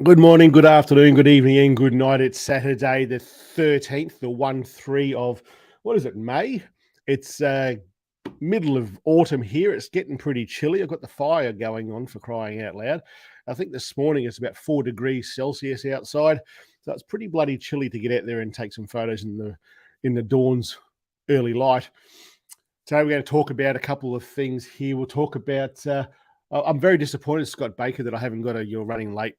Good morning, good afternoon, good evening, and good night. It's Saturday, the 13th, the 1-3 of, what is it, May? It's middle of autumn here. It's getting pretty chilly. I've got the fire going on, for crying out loud. I think this morning it's about 4 degrees Celsius outside. So it's pretty bloody chilly to get out there and take some photos in the dawn's early light. Today we're going to talk about a couple of things here. We'll talk about, I'm very disappointed, Scott Baker, that I haven't got you're running late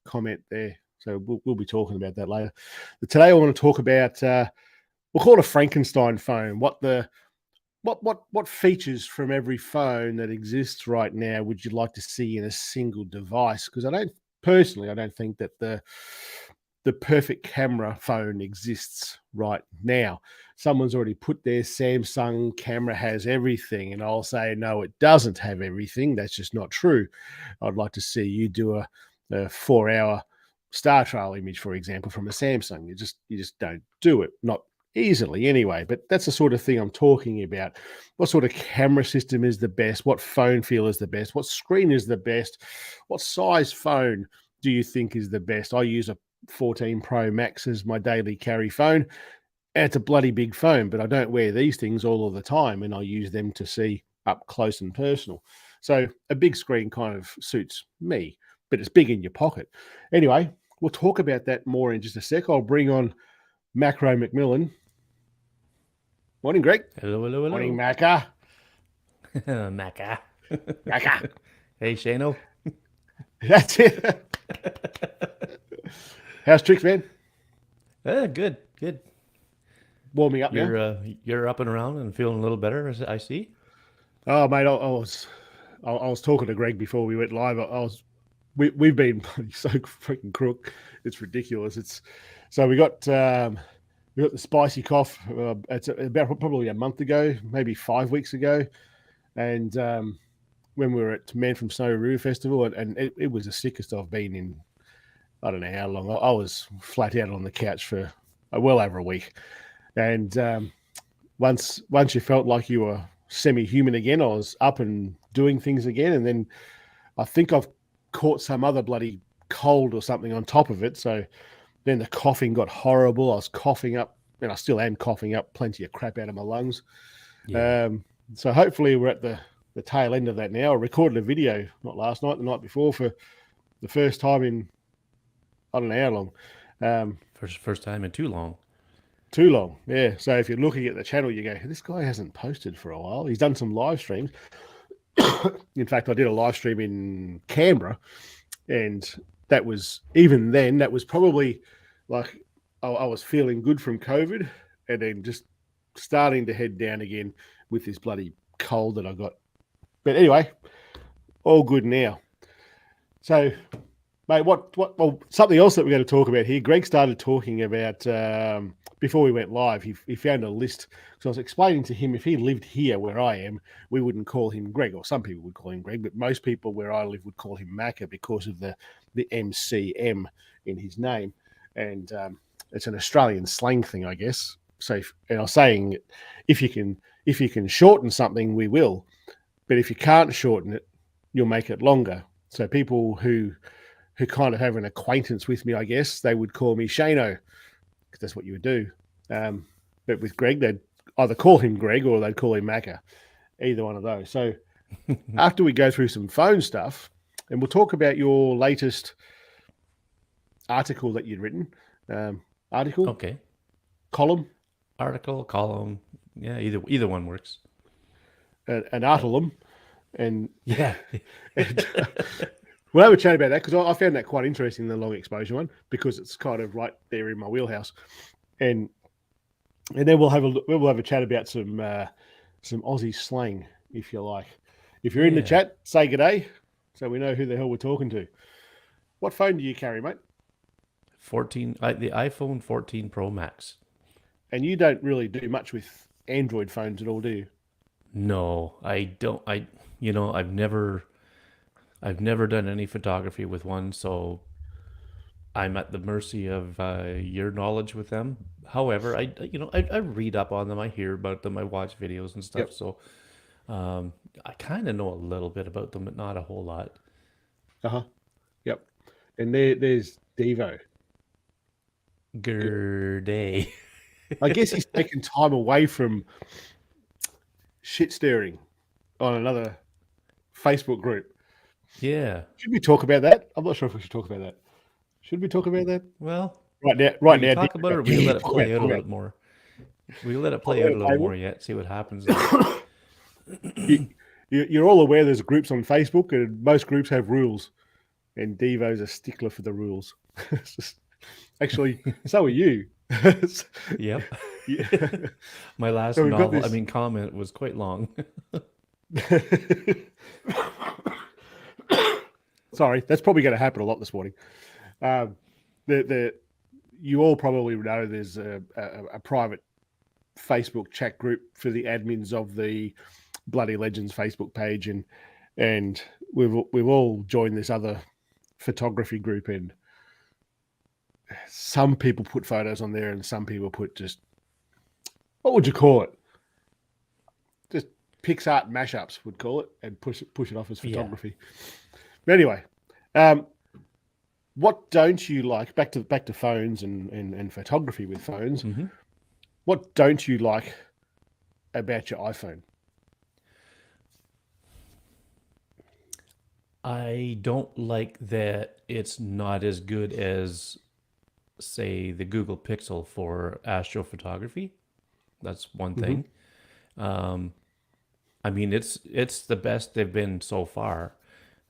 comment there. So we'll be talking about that later. But today I want to talk about, we'll call it a Frankenstein phone. What features from every phone that exists right now would you like to see in a single device? Because I don't think that the perfect camera phone exists right now. Someone's already put their Samsung camera has everything, and I'll say no, it doesn't have everything. That's just not true. I'd like to see you do a 4-hour Star Trail image, for example, from a Samsung. You just don't do it, not easily anyway. But that's the sort of thing I'm talking about. What sort of camera system is the best? What phone feel is the best? What screen is the best? What size phone do you think is the best? I use a 14 Pro Max as my daily carry phone. And it's a bloody big phone, but I don't wear these things all of the time, and I use them to see up close and personal. So a big screen kind of suits me, but it's big in your pocket. Anyway, we'll talk about that more in just a sec. I'll bring on Macro McMillan. Morning, Greg. Hello, hello, hello. Morning, Macca. Macca. Macca. Hey, Shano. That's it. How's tricks, man? Good. Warming up now? You're up and around and feeling a little better, as I see. Oh, mate, I was talking to Greg before we went live. We've been so freaking crook. It's ridiculous. So we got the spicy cough. It's about probably a month ago, maybe 5 weeks ago, and when we were at Man from Snowy Festival, and it was the sickest I've been in. I don't know how long. I was flat out on the couch for well over a week, and once you felt like you were semi-human again, I was up and doing things again, and then I think I've caught some other bloody cold or something on top of it. So then the coughing got horrible. I was coughing up, and I still am coughing up plenty of crap out of my lungs. Yeah. So hopefully we're at the tail end of that now. I recorded a video, not last night, the night before, for the first time in, I don't know how long. First time in too long. Too long, yeah. So if you're looking at the channel, you go, this guy hasn't posted for a while. He's done some live streams. In fact, I did a live stream in Canberra, and that was, even then, that was probably like I was feeling good from COVID, and then just starting to head down again with this bloody cold that I got. But anyway, all good now. So, mate, well, something else that we're going to talk about here. Greg started talking about, before we went live, he found a list. So I was explaining to him, if he lived here where I am, we wouldn't call him Greg, or some people would call him Greg, but most people where I live would call him Macca because of the MCM in his name. And it's an Australian slang thing, I guess. So, and I was saying, if you can shorten something, we will. But if you can't shorten it, you'll make it longer. So people who kind of have an acquaintance with me, I guess, they would call me Shano, because that's what you would do. But with Greg, they'd either call him Greg or they'd call him Macca, either one of those. So after we go through some phone stuff, and we'll talk about your latest article that you'd written. Article? Okay. Column? Article, column. Yeah, either one works. An article. And yeah. And, we'll have a chat about that, because I found that quite interesting, the long exposure one, because it's kind of right there in my wheelhouse. And then we'll have a chat about some Aussie slang, if you like. If you're in the chat, say g'day, so we know who the hell we're talking to. What phone do you carry, mate? The iPhone 14 Pro Max. And you don't really do much with Android phones at all, do you? No, I don't. I've never done any photography with one, so I'm at the mercy of your knowledge with them. However, I read up on them, I hear about them, I watch videos and stuff. Yep. So I kind of know a little bit about them, but not a whole lot. Yep. and there's Devo. Gurday. I guess he's taken time away from shit staring on another Facebook group. Yeah. Should we talk about that? I'm not sure if we should talk about that. Should we talk about that Well, right now? we Right can now, talk about it, or we can let it play out a little more. We can let it play out a little more yet. See what happens. You're all aware there's groups on Facebook, and most groups have rules. And Devo's a stickler for the rules. Actually, so are you. Yep. Yeah. My last So we've got novel, I this. mean, comment was quite long. Sorry, that's probably going to happen a lot this morning. The you all probably know there's a private Facebook chat group for the admins of the Bloody Legends Facebook page, and we've all joined this other photography group, and some people put photos on there, and some people put just, what would you call it? Just PixArt mashups, would call it, and push it off as photography. Yeah. But anyway, what don't you like? Back to phones and photography with phones. Mm-hmm. What don't you like about your iPhone? I don't like that it's not as good as, say, the Google Pixel for astrophotography. That's one thing. Mm-hmm. I mean, it's the best they've been so far.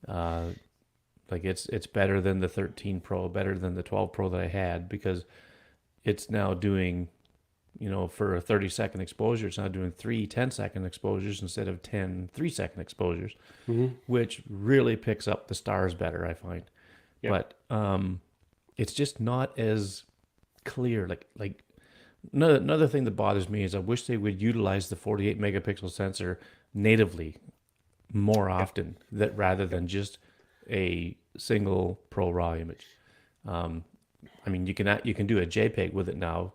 Like it's better than the 13 Pro, better than the 12 Pro that I had, because it's now doing, for a 30-second exposure, it's now doing 3 10-second exposures instead of 10 3-second exposures, mm-hmm. which really picks up the stars better, I find. Yep. But it's just not as clear. Like another thing that bothers me is I wish they would utilize the 48 megapixel sensor natively more often, that rather than just a single Pro RAW image. I mean, you can do a JPEG with it now.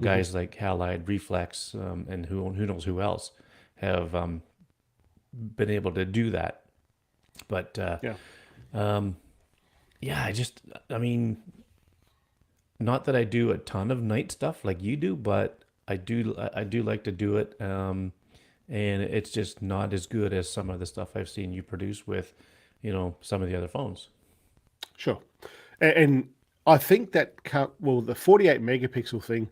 Guys mm-hmm. like Halide, Reflex, and who knows who else have been able to do that. But I mean, not that I do a ton of night stuff like you do, but I do like to do it. And it's just not as good as some of the stuff I've seen you produce with, some of the other phones. Sure. And I think that, the 48 megapixel thing,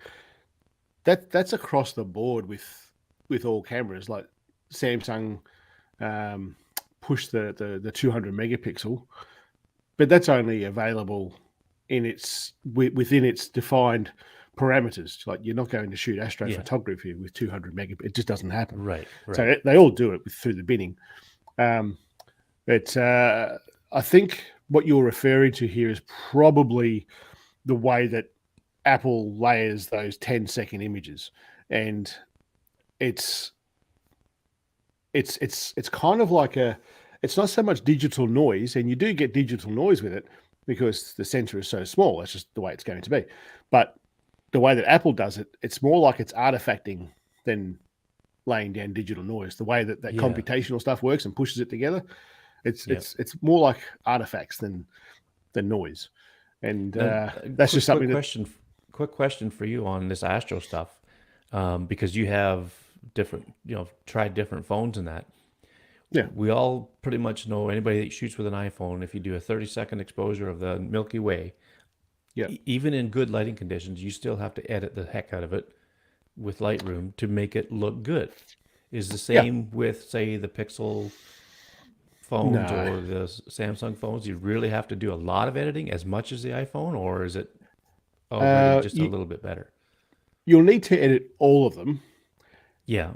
that's across the board with all cameras. Like Samsung pushed the 200 megapixel, but that's only available within its defined parameters. Like, you're not going to shoot astrophotography with 200 megapixels. It just doesn't happen. Right. So they all do it through the binning. But I think what you're referring to here is probably the way that Apple layers those 10-second images, and it's kind of like it's not so much digital noise, and you do get digital noise with it because the sensor is so small. That's just the way it's going to be. But the way that Apple does it, it's more like it's artifacting than laying down digital noise. The way that computational stuff works and pushes it together, it's more like artifacts than noise. And that's just something. Quick question for you on this Astro stuff, because you have different, tried different phones and that. Yeah, we all pretty much know, anybody that shoots with an iPhone, if you do a 30-second exposure of the Milky Way, even in good lighting conditions, you still have to edit the heck out of it with Lightroom to make it look good. Is the same with, say, the Pixel phones or the Samsung phones? You really have to do a lot of editing, as much as the iPhone, or is it just a little bit better? You'll need to edit all of them. Yeah.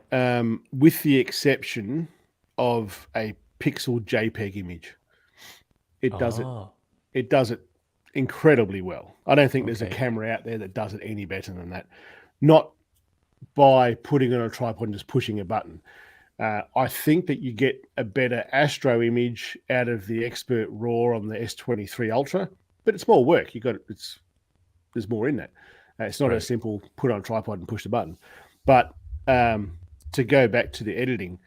With the exception of a pixel JPEG image. It does it incredibly well. I don't think there's a camera out there that does it any better than that. Not by putting it on a tripod and just pushing a button. I think that you get a better Astro image out of the Expert RAW on the S23 Ultra, but it's more work. There's more in that. It's not a simple put on a tripod and push the button. But to go back to the editing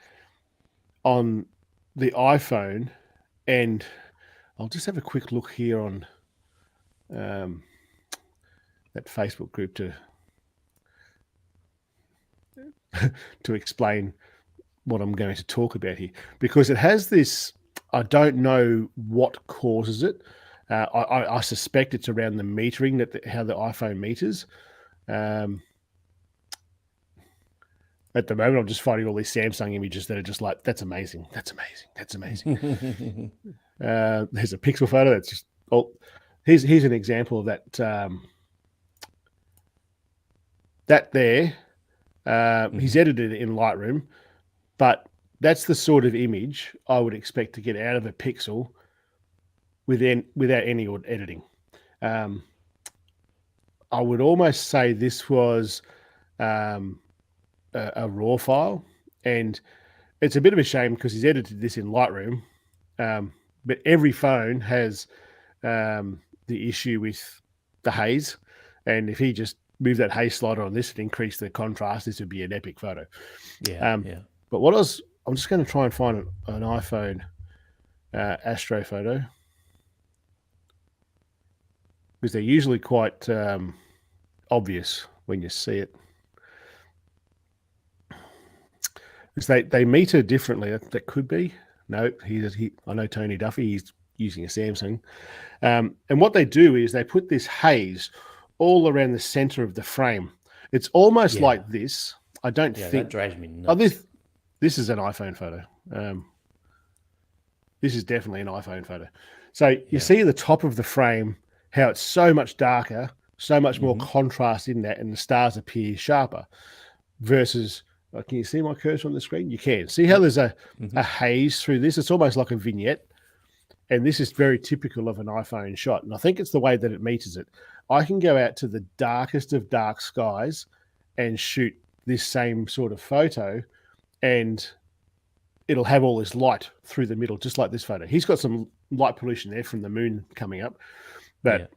on the iPhone, and I'll just have a quick look here on that Facebook group to explain what I'm going to talk about here, because it has this. I don't know what causes it. I suspect it's around the metering, how the iPhone meters. At the moment, I'm just finding all these Samsung images that are just like, that's amazing, that's amazing, that's amazing. There's a Pixel photo that's just, here's an example of that. That there, he's edited it in Lightroom, but that's the sort of image I would expect to get out of a Pixel without any editing. I would almost say this was a RAW file, and it's a bit of a shame because he's edited this in Lightroom, but every phone has the issue with the haze, and if he just moved that haze slider on this and increased the contrast, this would be an epic photo. Yeah. But I'm just going to try and find an iPhone Astro photo, because they're usually quite obvious when you see it. Because they meter differently. That could be. No, I know Tony Duffy, he's using a Samsung. And what they do is they put this haze all around the center of the frame. It's almost like this. I don't think that drives me nuts. Oh, this is an iPhone photo. This is definitely an iPhone photo. So you see the top of the frame, how it's so much darker, so much more contrast in that, and the stars appear sharper. Versus, can you see my cursor on the screen? You can. See how there's a haze through this? It's almost like a vignette. And this is very typical of an iPhone shot. And I think it's the way that it meters it. I can go out to the darkest of dark skies and shoot this same sort of photo, and it'll have all this light through the middle, just like this photo. He's got some light pollution there from the moon coming up. But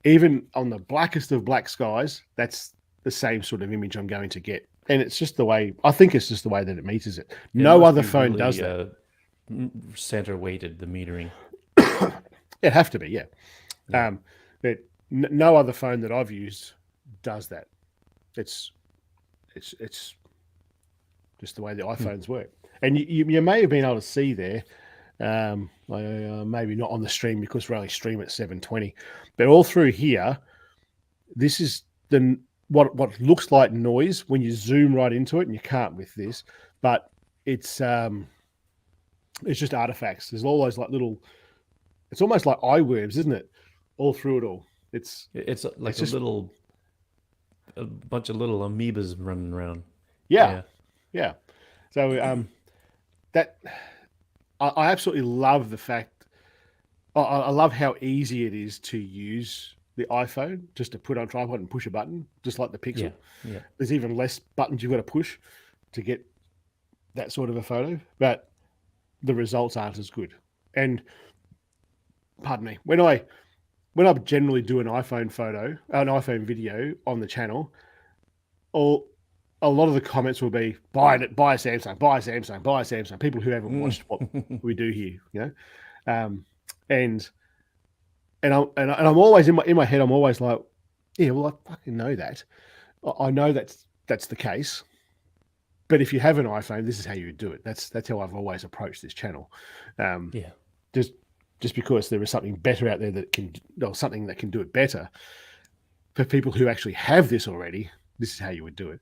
even on the blackest of black skies, that's the same sort of image I'm going to get. And it's just the way, I think it's just the way that it meters it. No other phone does that. Center weighted, the metering. It'd have to be, yeah. But no other phone that I've used does that. It's just the way the iPhones work. And you may have been able to see there, maybe not on the stream because we're only streaming at 720, but all through here, this is what looks like noise when you zoom right into it, and you can't with this, but it's just artifacts. There's all those like little, it's almost like eye worms, isn't it? All through it all. It's like a bunch of little amoebas running around. Yeah. So that I absolutely love the fact. I love how easy it is to use the iPhone, just to put on tripod and push a button, just like the Pixel. Yeah. There's even less buttons you've got to push to get that sort of a photo, but the results aren't as good. And pardon me, when I generally do an iPhone video on the channel, or a lot of the comments will be buy a Samsung, buy a Samsung, buy a Samsung. People who haven't watched what we do here, and I'm always in my head, I'm always like, yeah, well, I fucking know that. I know that's the case. But if you have an iPhone, this is how you would do it. That's how I've always approached this channel. Just because there is something better out there something that can do it better. For people who actually have this already, this is how you would do it.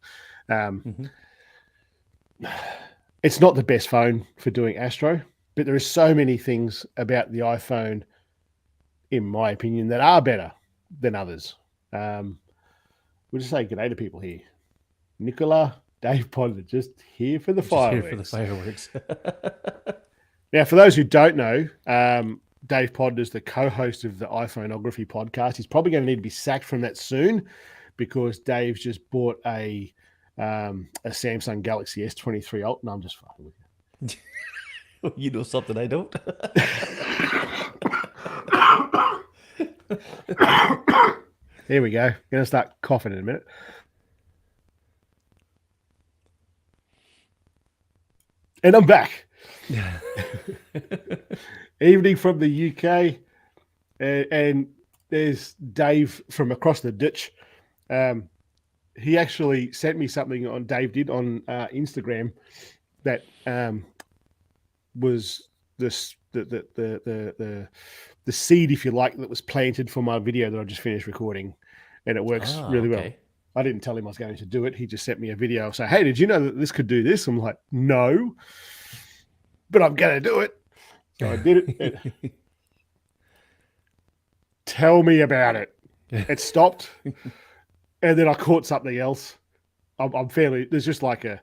It's not the best phone for doing Astro, but there are so many things about the iPhone, in my opinion, that are better than others. We'll just say good day to people here. Nicola, Dave Ponder, just here for the fireworks. Now, for those who don't know, Dave Ponder is the co-host of the iPhoneography podcast. He's probably going to need to be sacked from that soon, because Dave's just bought a Samsung Galaxy S23 Ultra. No, I'm just fucking with you. You know something I don't. There we go. Going to start coughing in a minute. And I'm back. Evening from the UK, and there's Dave from across the ditch. He actually sent me something on Dave did on Instagram that was this the seed, if you like, that was planted for my video that I just finished recording, and it works Ah, really well. okay. I didn't tell him I was going to do it. He just sent me a video saying, "Hey, did you know that this could do this?" I'm like, "No, but I'm going to do it." So I did it. Tell me about it. It stopped, and then I caught something else. I'm fairly. There's just like a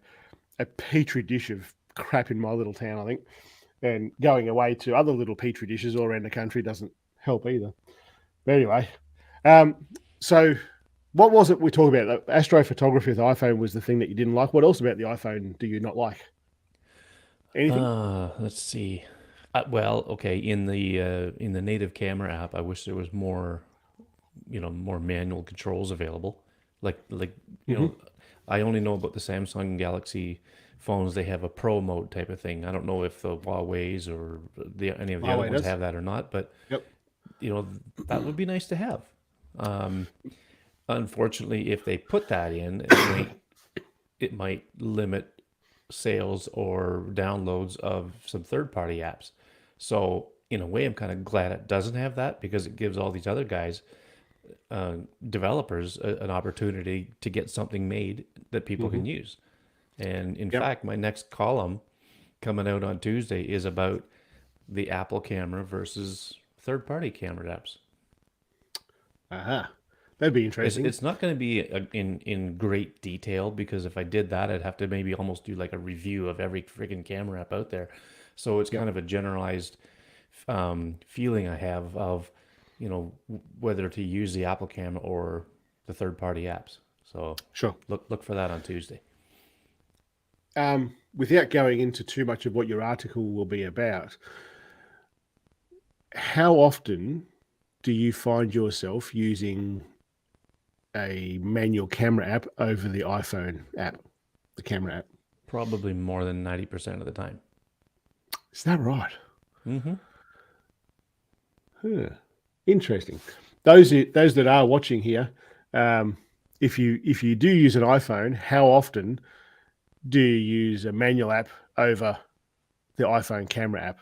petri dish of crap in my little town, I think. And going away to other little petri dishes all around the country doesn't help either. But anyway, so what was it we talked about? Astrophotography with the iPhone was the thing that you didn't like. What else about the iPhone do you not like? Anything? Let's see. Well, okay, in the native camera app, I wish there was more, more manual controls available. Like, you Mm-hmm. know, I only know about the Samsung Galaxy phones. They have a pro mode type of thing. I don't know if the Huawei's or any of the other Huawei ones does. have that or not, but Yep. you know, that would be nice to have. Um, Unfortunately, if they put that in, it might limit sales or downloads of some third-party apps. So in a way, I'm kind of glad it doesn't have that because it gives all these other guys, uh, developers, an opportunity to get something made that people Mm-hmm. can use. And in Yep. fact, my next column coming out on Tuesday is about the Apple camera versus third-party camera apps. Aha. That'd be It's interesting. it's not going to be in great detail because if I did that, I'd have to maybe almost do like a review of every freaking camera app out there. So it's Yep. kind of a generalized feeling I have of, whether to use the Apple Cam or the third party apps. So Sure. look for that on Tuesday. Without going into too much of what your article will be about, how often do you find yourself using a manual camera app over the iPhone app, the camera app? Probably more than 90% of the time. Is that right? Mm-hmm. Huh. Interesting. Those that are watching here, um, if you do use an iPhone, how often do you use a manual app over the iPhone camera app?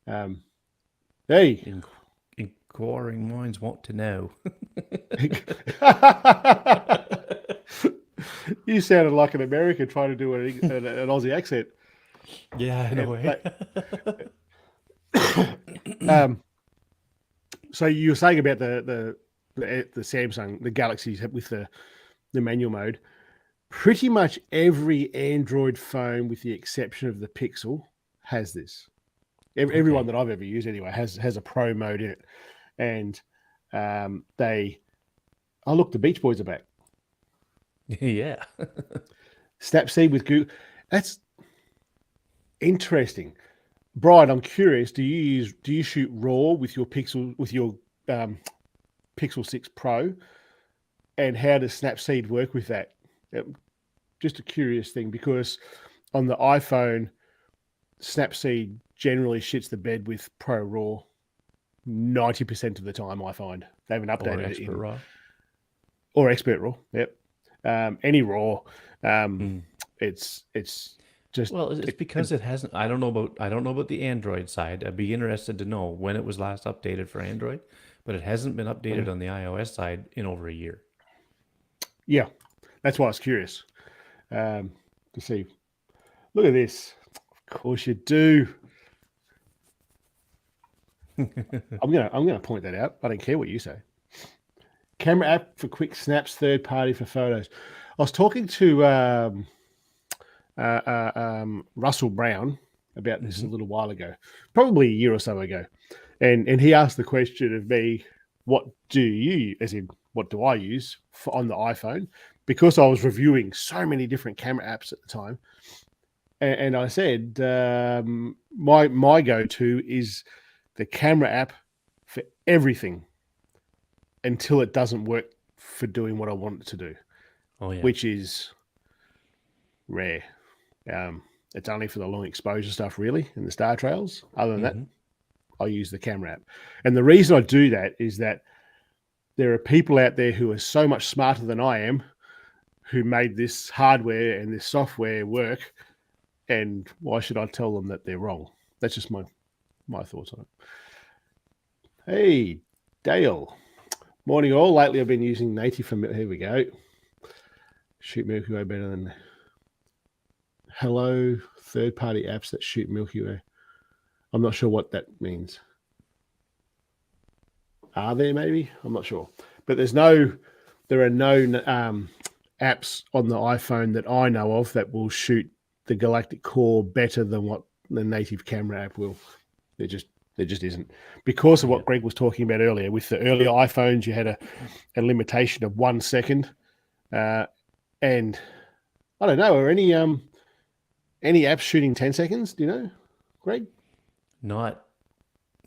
Um, hey, In, Inquiring minds want to know. you sounded like an American trying to do an Aussie accent. Yeah, in a way. Um, so you were saying about the Samsung, the Galaxies with the manual mode. Pretty much every Android phone, with the exception of the Pixel, has this. Everyone Okay. that I've ever used, anyway, has a pro mode in it, and they. Oh, look, the Beach Boys are back. Yeah. Snapseed with Google. That's interesting. Brian, I'm curious. Do you shoot RAW with your um, Pixel 6 Pro, and how does Snapseed work with that? Just a curious thing, because on the iPhone, Snapseed generally shits the bed with Pro Raw 90% of the time. I find they haven't Or updated it expert in, raw. or Expert Raw. Yep, any Raw. Um, Mm. it's just Well, it's because it hasn't. I don't know about the Android side. I'd be interested to know when it was last updated for Android, but it hasn't been updated on the iOS side in over a year. yeah. That's why I was curious to see. Look at this. Of course you do. I'm gonna point that out. I don't care what you say. Camera app for quick snaps, third party for photos. I was talking to Russell Brown about this a Hmm. little while ago, probably a year or so ago, and he asked the question of me, "What do you, as in what do I use on the iPhone?" Because I was reviewing so many different camera apps at the time, and I said my go to is the camera app for everything until it doesn't work for doing what I want it to do, Oh yeah. which is rare. It's only for the long exposure stuff, really, and the star trails. Other than that, Hmm. I use the camera app. And the reason I do that is that there are people out there who are so much smarter than I am who made this hardware and this software work. And why should I tell them that they're wrong? That's just my thoughts on it. Hey, Dale. Morning all. Lately I've been using native for, here we go. Shoot Milky Way better than hello third-party apps that shoot Milky Way. I'm not sure what that means. Are there maybe? I'm not sure. But there are no apps on the iPhone that I know of that will shoot the galactic core better than what the native camera app will. There just isn't. Because of what Greg was talking about earlier, with the earlier iPhones, you had a limitation of 1 second. And I don't know, are any apps shooting 10 seconds? Do you know, Greg? Not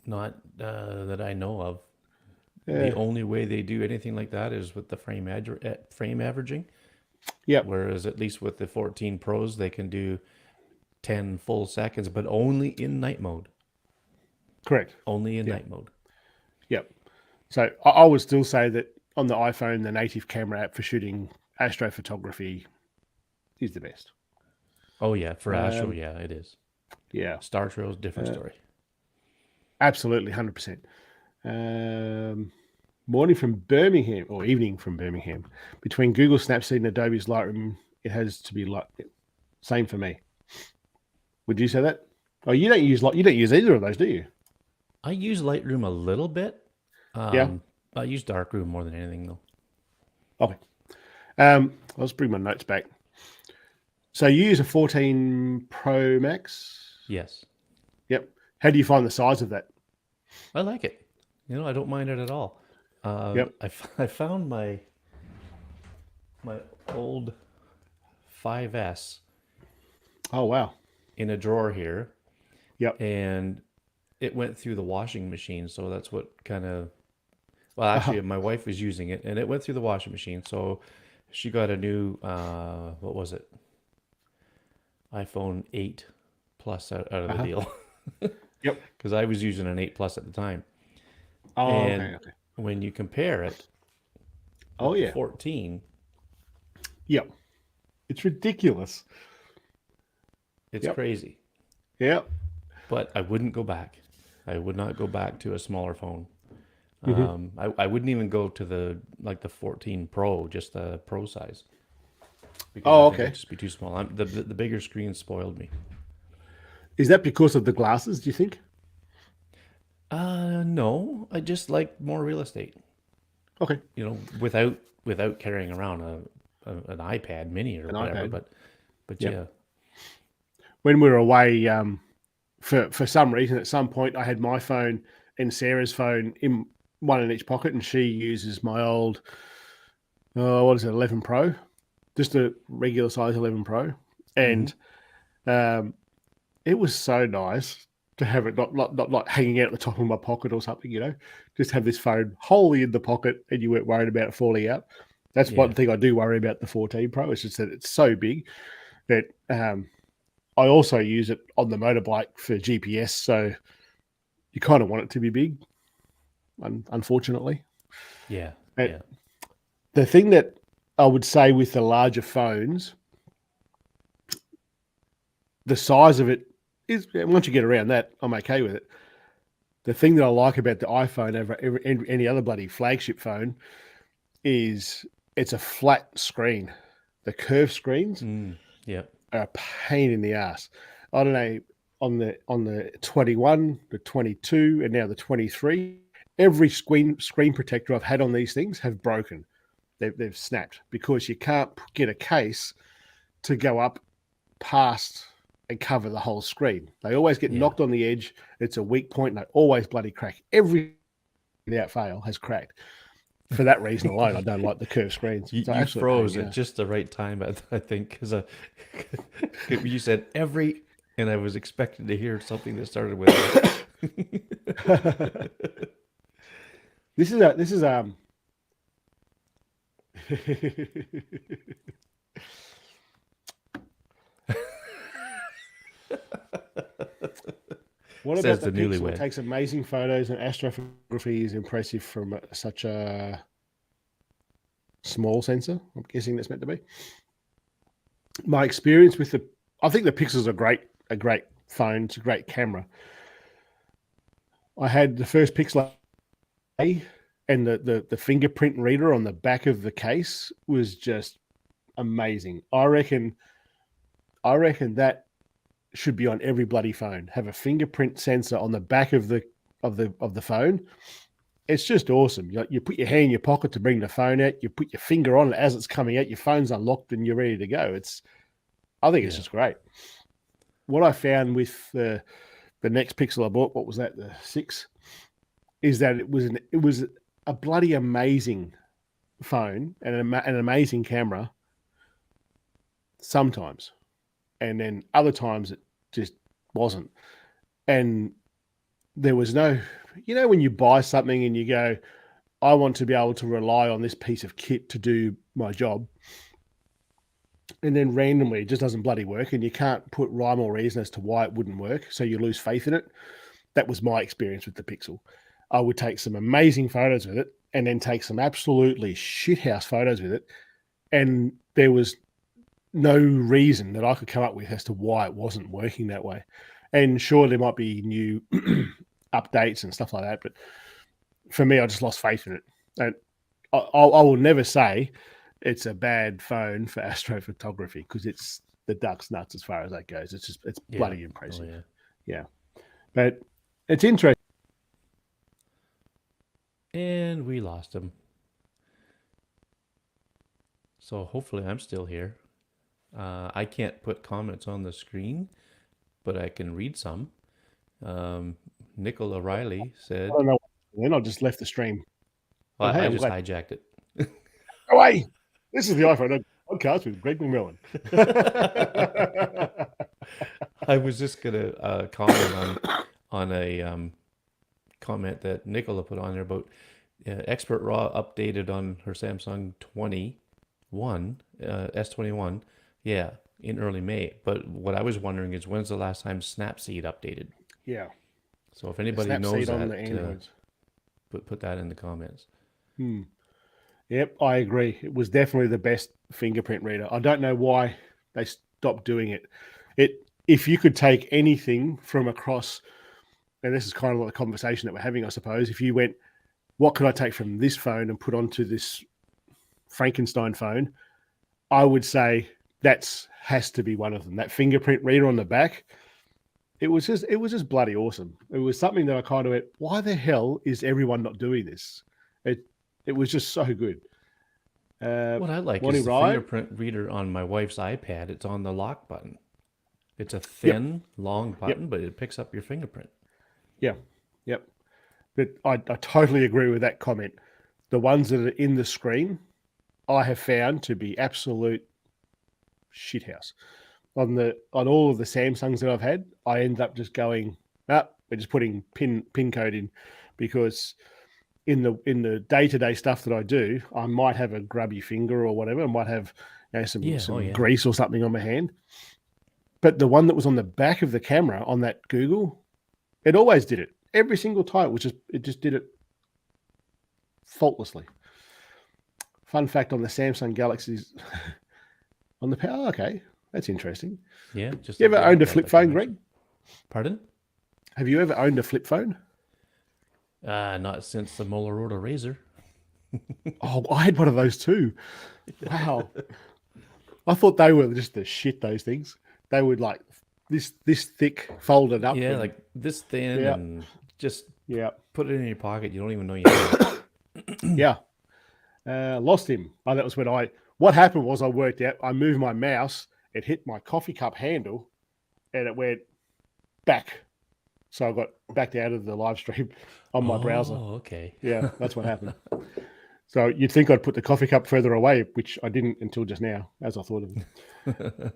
that I know of. The only way they do anything like that is with the frame averaging. Yeah. Whereas at least with the 14 Pros, they can do 10 full seconds, but only in night mode. Correct. Only in night mode. Yep. So I would still say that on the iPhone, the native camera app for shooting astrophotography is the best. Oh yeah, for astro, yeah, it is. Yeah. Star Trail's different story. Absolutely, 100%. Morning from Birmingham, or evening from Birmingham. Between Google Snapseed and Adobe's Lightroom, it has to be like same for me. Would you say that? Oh, you don't use either of those, do you? I use Lightroom a little bit. Yeah. I use Darkroom more than anything though. Okay. Let's bring my notes back. So you use a 14 Pro Max? Yes. Yep. How do you find the size of that? I like it. I don't mind it at all. Yep. I found my old 5S. Oh, wow. In a drawer here. Yep. And it went through the washing machine, so that's what kind of. Well, actually, my wife was using it, and it went through the washing machine. So she got a new, what was it? iPhone 8 Plus out of the deal. Yep. Because I was using an 8 Plus at the time. Oh, and okay. when you compare it, 14. Yep. It's ridiculous. It's crazy. Yep. But I wouldn't go back. I would not go back to a smaller phone. Mm-hmm. I wouldn't even go to the 14 Pro, just the Pro size. Because I think it'd just be too small. The bigger screen spoiled me. Is that because of the glasses, do you think? No. I just like more real estate. Okay. Without carrying around an iPad mini or whatever. iPad. But yeah. When we were away, for some reason, at some point, I had my phone and Sarah's phone in one in each pocket, and she uses my old, 11 Pro, just a regular size 11 Pro, and it was so nice to have it not like hanging out at the top of my pocket or something, just have this phone wholly in the pocket, and you weren't worried about it falling out. That's one thing I do worry about the 14 Pro. It's just that it's so big that I also use it on the motorbike for GPS, so you kind of want it to be big, unfortunately. Yeah. The thing that I would say with the larger phones, the size of it is, once you get around that, I'm okay with it. The thing that I like about the iPhone over any other bloody flagship phone is it's a flat screen. The curved screens are a pain in the ass. I don't know, on the 21, the 22, and now the 23, every screen protector I've had on these things have broken. They've snapped because you can't get a case to go up past and cover the whole screen. They always get knocked on the edge. It's a weak point, and they always bloody crack. Every without fail has cracked. For that reason alone, I don't like the curved screens. You froze at just the right time, I think, because you said every, and I was expecting to hear something that started with This is What Says about the the Pixel? It newlywed. takes amazing photos, and astrophotography is impressive from such a small sensor. I'm guessing that's meant to be. My experience with I think the Pixel's a great phone. It's a great camera. I had the first Pixel A, and the fingerprint reader on the back of the case was just amazing. I reckon that should be on every bloody phone. Have a fingerprint sensor on the back of the phone. It's just awesome. You put your hand in your pocket to bring the phone out. You put your finger on it as it's coming out. Your phone's unlocked and you're ready to go. I think it's just great. What I found with the next Pixel I bought, what was that, the 6, is that it was a bloody amazing phone and an amazing camera sometimes, and then other times it just wasn't. And there was no, when you buy something and you go, I want to be able to rely on this piece of kit to do my job, and then randomly it just doesn't bloody work, and you can't put rhyme or reason as to why it wouldn't work, so you lose faith in it. That was my experience with the Pixel. I would take some amazing photos with it and then take some absolutely shithouse photos with it, and there was no reason that I could come up with as to why it wasn't working that way. And sure, there might be new updates and stuff like that, but for me, I just lost faith in it. And I will never say it's a bad phone for astrophotography, because it's the duck's nuts as far as that goes. It's bloody impressive. Yeah. But it's interesting. And we lost him. So hopefully I'm still here. I can't put comments on the screen, but I can read some. Nicola Riley said, I don't know. Then I just left the stream. well, I just hijacked it. Go away. This is the iPhone podcast with Greg McMillan. I was just going to comment on a comment that Nicola put on there about Expert Raw updated on her Samsung 21, S21. Yeah, in early May. But what I was wondering is, when's the last time Snapseed updated? Yeah. So if anybody knows that, put that in the comments. Yep, I agree. It was definitely the best fingerprint reader. I don't know why they stopped doing it. If you could take anything from across, and this is kind of like the conversation that we're having, I suppose, if you went, what could I take from this phone and put onto this Frankenstein phone, I would say has to be one of them. That fingerprint reader on the back, it was just bloody awesome. It was something that I kind of went, why the hell is everyone not doing this? It was just so good. What I like is the fingerprint reader on my wife's iPad. It's on the lock button. It's a thin, long button, but it picks up your fingerprint. Yeah, yep. But I totally agree with that comment. The ones that are in the screen, I have found to be absolute shithouse. On all of the Samsungs that I've had, I end up just going, we're just putting pin code in, because in the day-to-day stuff that I do, I might have a grubby finger or whatever. I might have some grease or something on my hand. But the one that was on the back of the camera on that Google, it always did it. Every single time, it just did it faultlessly. Fun fact on the Samsung Galaxies, on the power. Okay, that's interesting. Yeah. You ever owned a flip phone, Greg? Pardon? Have you ever owned a flip phone? Not since the Motorola Razr. Oh, I had one of those too. Wow. I thought they were just the shit, those things. They would like this thick, folded up. Yeah, like this thin, and just put it in your pocket. You don't even know you have it. Yeah. Lost him. Oh, that was when what happened was I worked out, I moved my mouse, it hit my coffee cup handle, and it went back. So I got backed out of the live stream on my browser. Oh, okay. Yeah, that's what happened. So you'd think I'd put the coffee cup further away, which I didn't until just now, as I thought of it.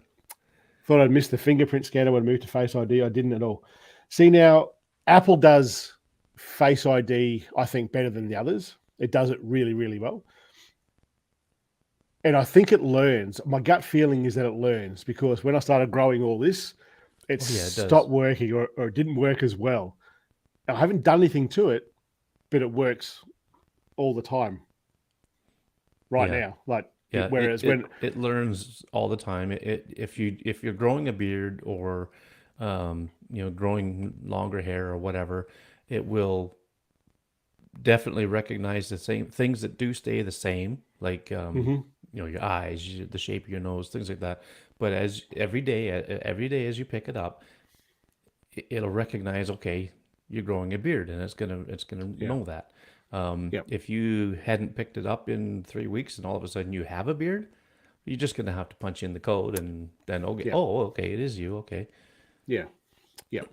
Thought I'd missed the fingerprint scanner when I moved to Face ID. I didn't at all. See, now, Apple does Face ID, I think, better than the others. It does it really, really well. And I think it learns. My gut feeling is that it learns, because when I started growing all this, It's Oh yeah, it stopped does. working or it didn't work as well. I haven't done anything to it, but it works all the time right Yeah. now. Like Yeah, whereas when it learns all the time. If you're growing a beard or growing longer hair or whatever, it will definitely recognize the same things that do stay the same, like Mhm. your eyes, the shape of your nose, things like that. But as every day as you pick it up, it'll recognize, okay, you're growing a beard, and it's gonna Yeah, know that. yeah, If you hadn't picked it up in 3 weeks and all of a sudden you have a beard, you're just gonna have to punch in the code, and then okay, yeah, oh, okay, it is you, okay. yeah, yeah.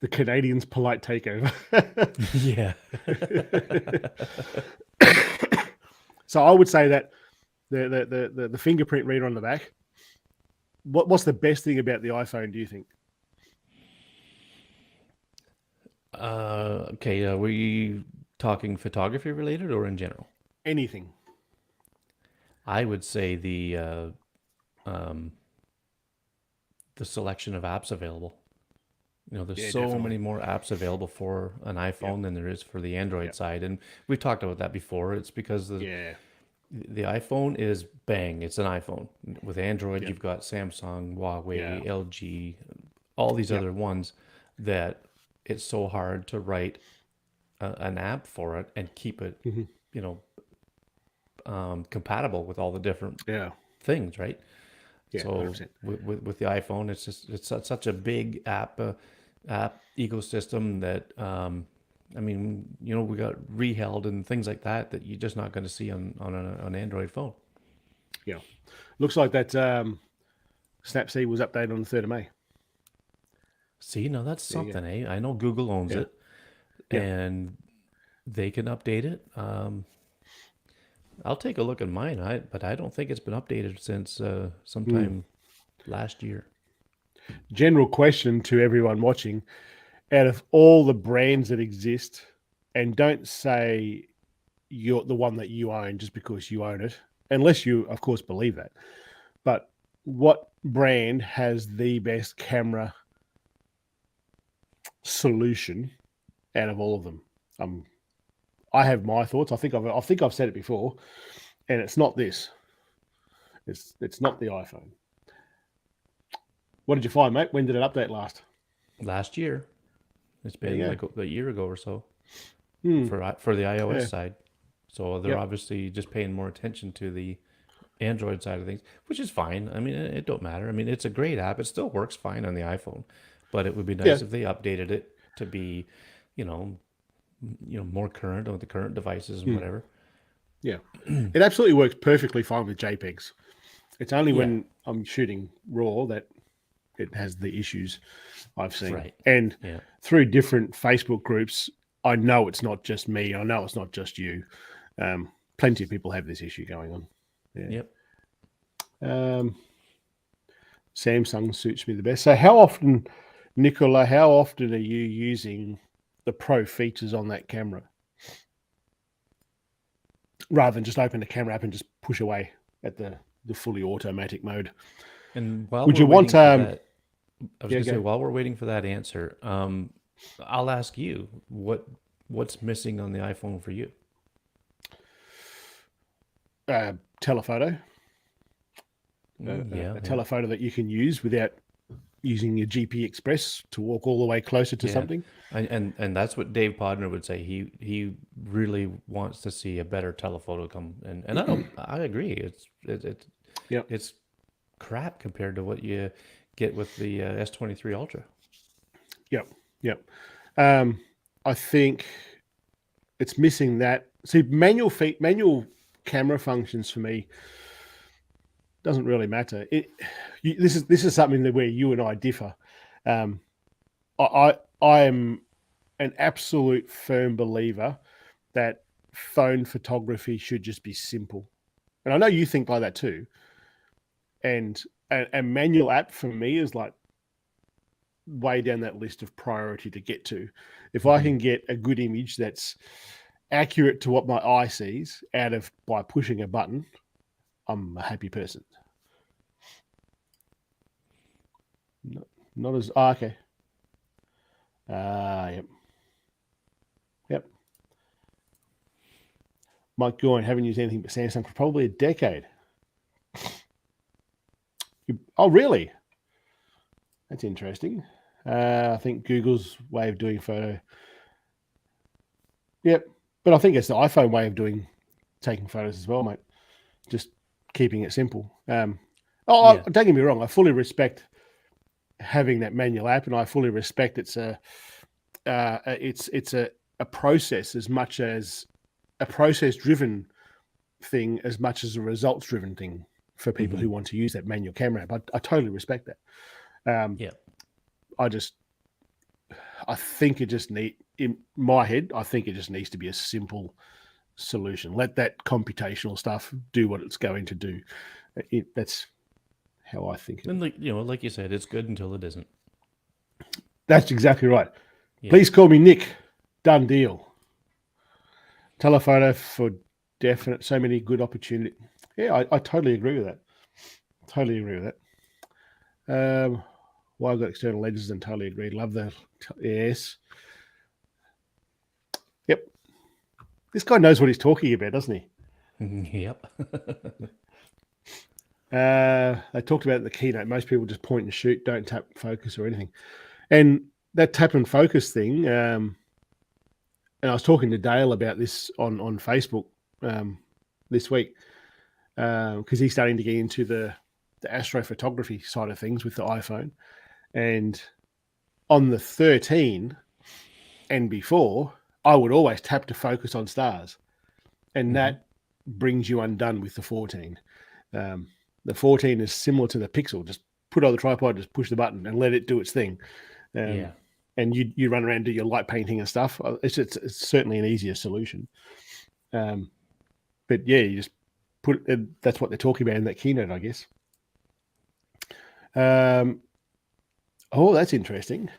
The Canadians' polite takeover. Yeah. So I would say that the fingerprint reader on the back. What's the best thing about the iPhone? Do you think? Okay, were you talking photography related or in general? Anything? I would say um, the selection of apps available. There's Yeah, so definitely. many more apps available for an Yep, iPhone than there is for the Android yep, side, and we've talked about that before. It's because yeah, the iPhone is bang, it's an iPhone. With Android, yep, you've got Samsung, yeah, Huawei, LG, all these yep, other ones that it's so hard to write an app for it and keep it, hmm you know, compatible with all the different yeah, things, right? yeah, 100. So Percent with the iPhone, it's such a big app ecosystem that I mean, we got reheld and things like that that you're just not going to see on an Android phone. Yeah, looks like that Snapseed was updated on the 3rd of May. See, now that's There you go. something, eh? I know Google owns Yeah, it yeah. and they can update it. I'll take a look at mine, but I don't think it's been updated since Hmm. sometime last year. General question to everyone watching: out of all the brands that exist, and don't say you're the one that you own just because you own it, unless you, of course, believe that. But what brand has the best camera solution out of all of them? Um, I have my thoughts. I think I've said it before, and it's not this. It's not the iPhone. What did you find, mate? When did it update last? Last year, it's There been you like a year ago or so go. Hmm. for the iOS Yeah. side. So they're Yep. obviously just paying more attention to the Android side of things, which is fine. I mean, it don't matter. I mean, it's a great app. It still works fine on the iPhone, but it would be Yeah. nice if they updated it to be, you know, more current on the current devices and Hmm. whatever. Yeah. It absolutely works perfectly fine with JPEGs. It's only Yeah, when I'm shooting RAW that it has the issues I've seen. right. And Yeah. through different Facebook groups, I know it's not just me. I know it's not just you. Plenty of people have this issue going on. Yeah. Yep. Um, Samsung suits me the best. So, how often, Nicola, how often are you using the pro features on that camera rather than just open the camera app and just push away at the fully automatic mode? And while Would we're you want, waiting for that, I was yeah, gonna say go, while we're waiting for that answer, I'll ask you what's missing on the iPhone for you. telephoto, Yeah, a yeah. telephoto that you can use without using your GP Express to walk all the way closer to Yeah, something. and that's what Dave Podner would say. He really wants to see a better telephoto come, and I agree. Yeah, It's crap compared to what you get with the S23 Ultra. yeah, yeah. Um, I think it's missing that. See, manual camera functions for me doesn't really matter. This is something that where you and I differ. Um, I am an absolute firm believer that phone photography should just be simple, and I know you think like that too. And a manual app for me is like way down that list of priority to get to. If I Hmm. can get a good image that's accurate to what my eye sees out of by pushing a button, I'm a happy person. Not as okay. Yep. Yep. Mike Goin, haven't used anything but Samsung for probably a decade. Oh, really? That's interesting. I think Google's way of doing photo. Yep. But I think it's the iPhone way of taking photos as well, mate. Just keeping it simple. Don't get me wrong. I fully respect having that manual app, and I fully respect it's a process as much as a process-driven thing as much as a results-driven thing for people who want to use that manual camera app. I totally respect that. I think it just in my head, I think it just needs to be a simple solution. Let that computational stuff do what it's going to do. That's how I think. And like you said, it's good until it isn't. That's exactly right. Yeah. Please call me Nick. Done deal. Telephoto for definite. So many good opportunities. Yeah, I totally agree with that. Totally agree with that. Why I've got external lenses and totally agree. Love that. Yes. Yep. This guy knows what he's talking about, doesn't he? Yep. They talked about it in the keynote. Most people just point and shoot, don't tap focus or anything. And that tap and focus thing, and I was talking to Dale about this on Facebook this week, because he's starting to get into the astrophotography side of things with the iPhone. And on the 13 and before, I would always tap to focus on stars. And that brings you undone with the 14. The 14 is similar to the Pixel. Just put it on the tripod, just push the button and let it do its thing. And you run around and do your light painting and stuff. It's certainly an easier solution. But yeah, you just put it, that's what they're talking about in that keynote, I guess. Oh, that's interesting.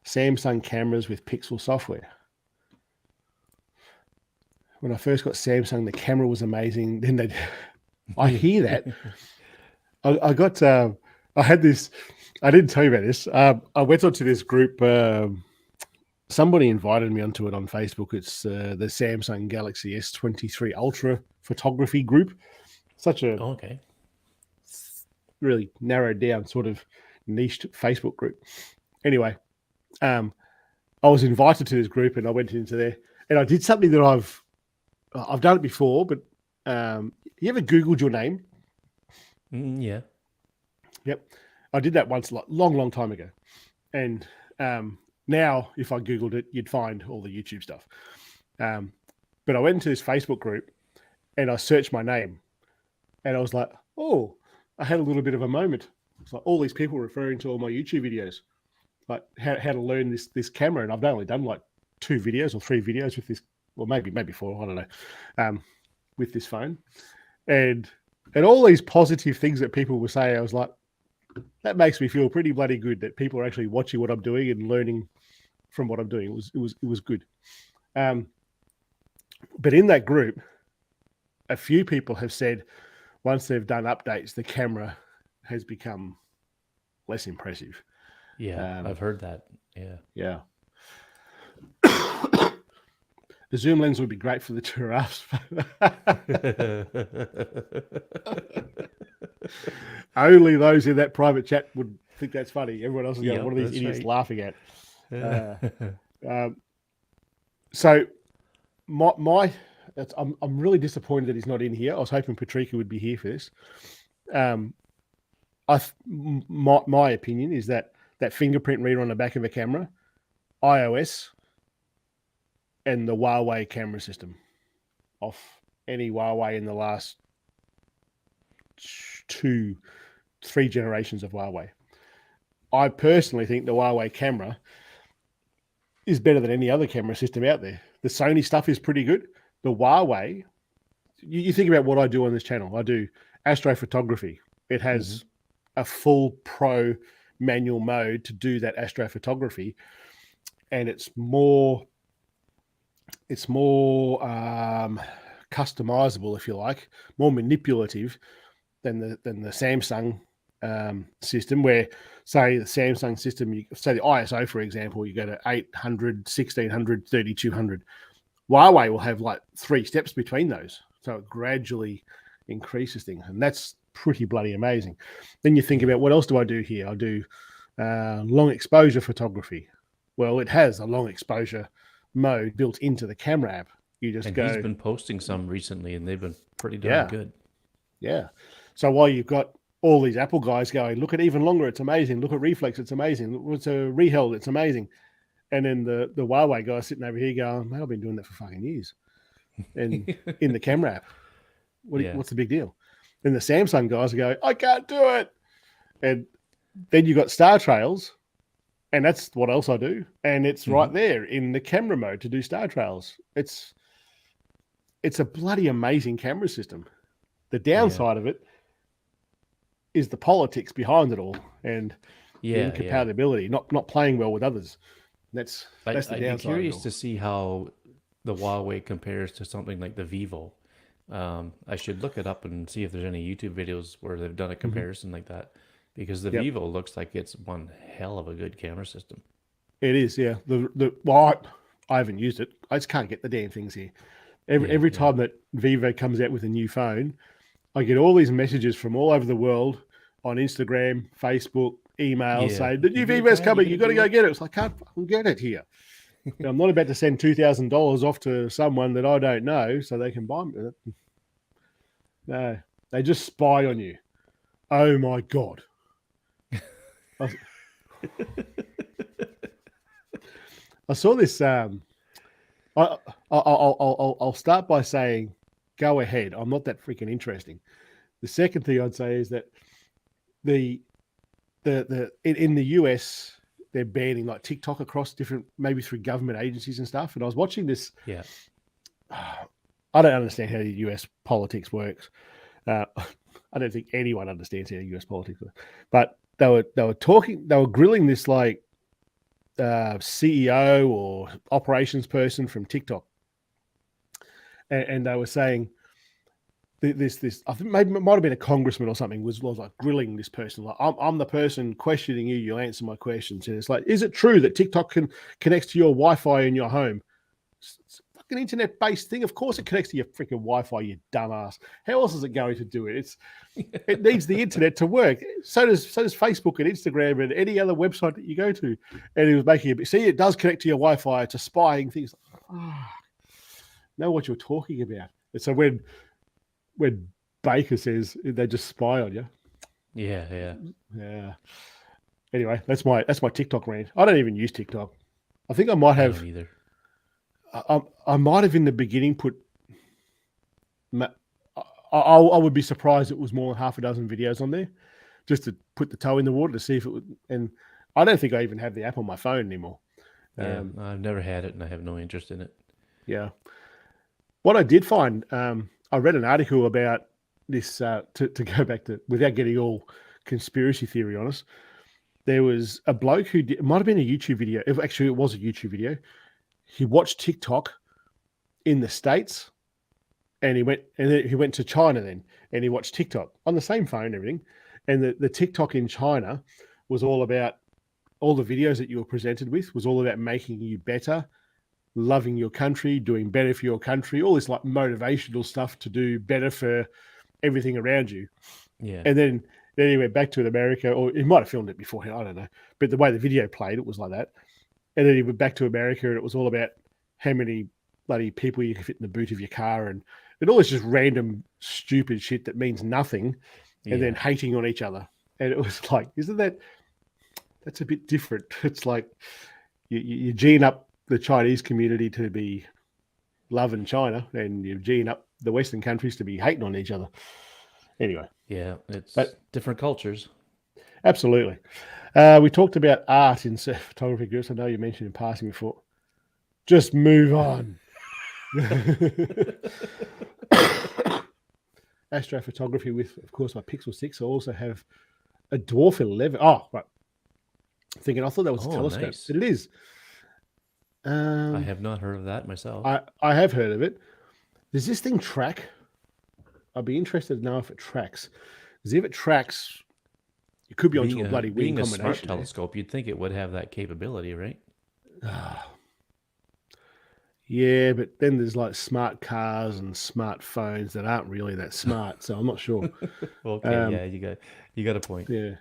Samsung cameras with Pixel software. When I first got Samsung, the camera was amazing. Then I hear that. I had this. I didn't tell you about this. I went onto this group. Somebody invited me onto it on Facebook. It's the Samsung Galaxy S23 Ultra photography group. Such a really narrowed down sort of niched Facebook group. Anyway, I was invited to this group and I went into there and I did something that I've done it before, but you ever Googled your name? Yeah. Yep. I did that once, long time ago. And now if I Googled it, you'd find all the YouTube stuff. But I went into this Facebook group and I searched my name and I was like, oh, I had a little bit of a moment. It's like all these people referring to all my YouTube videos, like how to learn this camera. And I've only done like 2 videos or 3 videos with this, or maybe 4, I don't know, with this phone. And all these positive things that people were saying, I was like, that makes me feel pretty bloody good that people are actually watching what I'm doing and learning from what I'm doing. It was good. But in that group, a few people have said once they've done updates, the camera has become less impressive. Yeah, I've heard that. Yeah. The zoom lens would be great for the giraffes. Only those in that private chat would think that's funny. Everyone else is going, what are these idiots laughing at? So I'm really disappointed that he's not in here. I was hoping Patrica would be here for this. My opinion is that fingerprint reader on the back of a camera, iOS, and the Huawei camera system off any Huawei in the last 2-3 generations of Huawei. I personally think the Huawei camera is better than any other camera system out there. The Sony stuff is pretty good. The Huawei, you think about what I do on this channel. I do astrophotography. It has a full pro manual mode to do that astrophotography, and it's more customizable, if you like, more manipulative than the Samsung system where, say, the Samsung system, say the ISO, for example, you go to 800, 1600, 3200. Huawei will have like 3 steps between those. So it gradually increases things. And that's pretty bloody amazing. Then you think about, what else do I do here? I do long exposure photography. Well, it has a long exposure mode built into the camera app. You just And go. he's been posting some recently, and they've been pretty darn Yeah. good. Yeah. So while you've got all these Apple guys going, look at even longer, it's amazing. Look at reflex, it's amazing. Look at a reheld, it's amazing. And then the Huawei guy sitting over here going, man, I've been doing that for fucking years. And in the camera app, what's the big deal? And the Samsung guys go, I can't do it. And then you got Star Trails, and that's what else I do. And it's right there in the camera mode to do Star Trails. It's a bloody amazing camera system. The downside of it is the politics behind it all, and the incompatibility, not playing well with others. That's the downside. I'd be curious to see how the Huawei compares to something like the Vivo. I should look it up and see if there's any YouTube videos where they've done a comparison like that, because the Vivo looks like it's one hell of a good camera system. It is, yeah. Well, I haven't used it. I just can't get the damn things here. Every time that Vivo comes out with a new phone, I get all these messages from all over the world on Instagram, Facebook, email saying, the new Vivo's coming, you've got to go get it. It's like, I can't fucking get it here. I'm not about to send $2,000 off to someone that I don't know so they can buy me. No, they just spy on you. Oh my God. I saw this. I'll start by saying, go ahead. I'm not that freaking interesting. The second thing I'd say is that in the US, they're banning like TikTok across different, maybe through government agencies and stuff. And I was watching this. Yeah. I don't understand how the US politics works. I don't think anyone understands how the US politics works. But they were grilling this like CEO or operations person from TikTok. And they were saying, this I think maybe it might have been a congressman or something was like grilling this person, like, I'm the person questioning you answer my questions. And it's like, is it true that TikTok connects to your Wi-Fi in your home? It's a fucking internet-based thing. Of course it connects to your freaking Wi-Fi, you dumbass. How else is it going to do it? It needs the internet to work. So does Facebook and Instagram and any other website that you go to. And he was making see, it does connect to your Wi-Fi. It's a spying things. Know what you're talking about. And so when Baker says they just spy on you. Yeah. Anyway, that's my TikTok rant. I don't even use TikTok. I think I might have. I don't either. I might have in the beginning put. I would be surprised it was more than half a dozen videos on there, just to put the toe in the water to see if it would. And I don't think I even have the app on my phone anymore. Yeah, I've never had it, and I have no interest in it. Yeah. What I did find, I read an article about this, to go back to, without getting all conspiracy theory on us, there was a bloke who it might have been a YouTube video. Actually, it was a YouTube video. He watched TikTok in the States, and he went to China then, and he watched TikTok on the same phone and everything. And the TikTok in China was all about, all the videos that you were presented with was all about making you better, loving your country, doing better for your country, all this like motivational stuff to do better for everything around you. Yeah. And then he went back to America, or he might have filmed it before, I don't know. But the way the video played, it was like that. And then he went back to America, and it was all about how many bloody people you can fit in the boot of your car, and all this just random stupid shit that means nothing, and then hating on each other. And it was like, that's a bit different. It's like you gene up the Chinese community to be loving China, and you're geeing up the Western countries to be hating on each other. Anyway. Yeah, it's different cultures. Absolutely. We talked about art in photography groups. I know you mentioned in passing before. Just move on. Astrophotography with, of course, my Pixel 6. I also have a Dwarf 11. Oh, right. I thought that was a telescope. Nice. But it is. I have not heard of that myself. I have heard of it. Does this thing track? I'd be interested to know if it tracks. Because if it tracks, You could be onto a bloody wing Being a smart combination telescope, you'd think it would have that capability, right? there. Yeah, but then there's like smart cars and smartphones that aren't really that smart, so I'm not sure. Okay, Um, yeah, you got a point. yeah,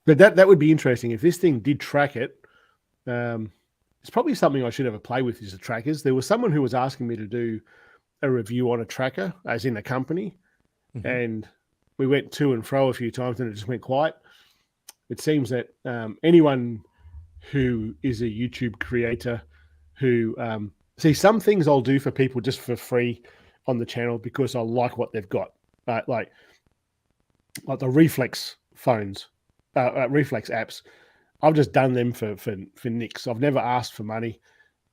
but that would be interesting if this thing did track it. It's probably something I should have a play with is the trackers. There was someone who was asking me to do a review on a tracker, as in a company, Hmm. and we went to and fro a few times, and it just went quiet. It seems that anyone who is a YouTube creator who see some things I'll do for people just for free on the channel because I like what they've got, like the reflex phones, reflex apps. I've just done them for nicks. I've never asked for money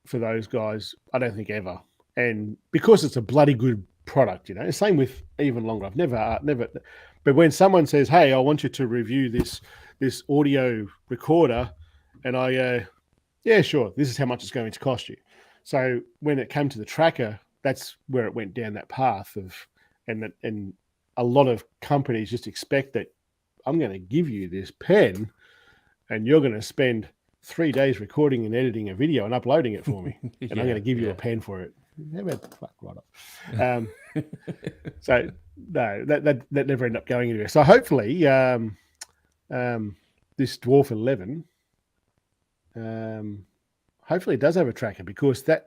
for those guys. I don't think ever, and because it's a bloody good product, you know. Same with even longer. I've never. But when someone says, "Hey, I want you to review this audio recorder," and I yeah, sure, this is how much it's going to cost you. So when it came to the tracker, that's where it went down that path of, and a lot of companies just expect that I'm going to give you this pen and you're going to spend 3 days recording and editing a video and uploading it for me, and I'm going Yeah, to give you a yeah. pen for it. How about fuck right off? So no, that never ended up going anywhere. So hopefully, this Dwarf 11, hopefully it does have a tracker because the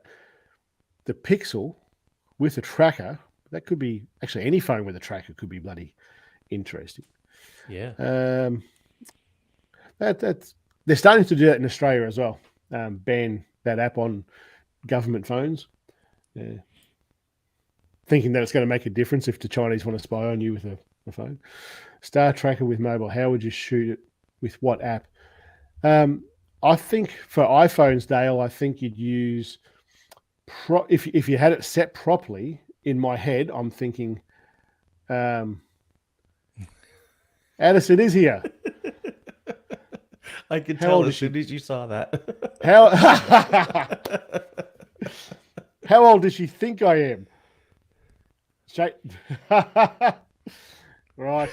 Pixel with a tracker, that could be actually any phone with a tracker could be bloody interesting. Yeah. That's they're starting to do that in Australia as well. Ban that app on government phones, thinking that it's going to make a difference if the Chinese want to spy on you with a phone. Star Tracker with mobile. How would you shoot it with what app? I think for iPhones, Dale, I think you'd use if you had it set properly. In my head, I'm thinking, Addison is here. I could How tell old as is she? soon as you saw that. How how old does she think I am? Right.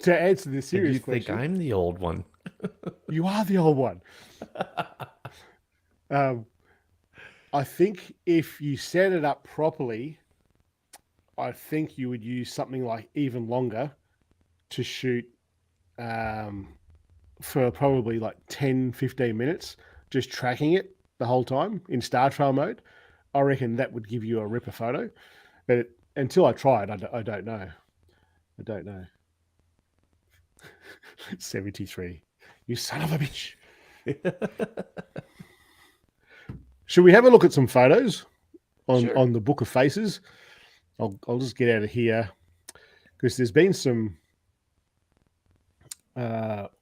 To answer the And serious you think question, I'm the old one. you are the old one. Um, I think if you set it up properly, I think you would use something like even longer to shoot for probably like 10, 15 minutes, just tracking it the whole time in Star Trail mode. I reckon that would give you a ripper photo. But until I try it, I don't know. I don't know. 73. You son of a bitch. Should we have a look at some photos Sure. on the Book of Faces? I'll just get out of here because there's been some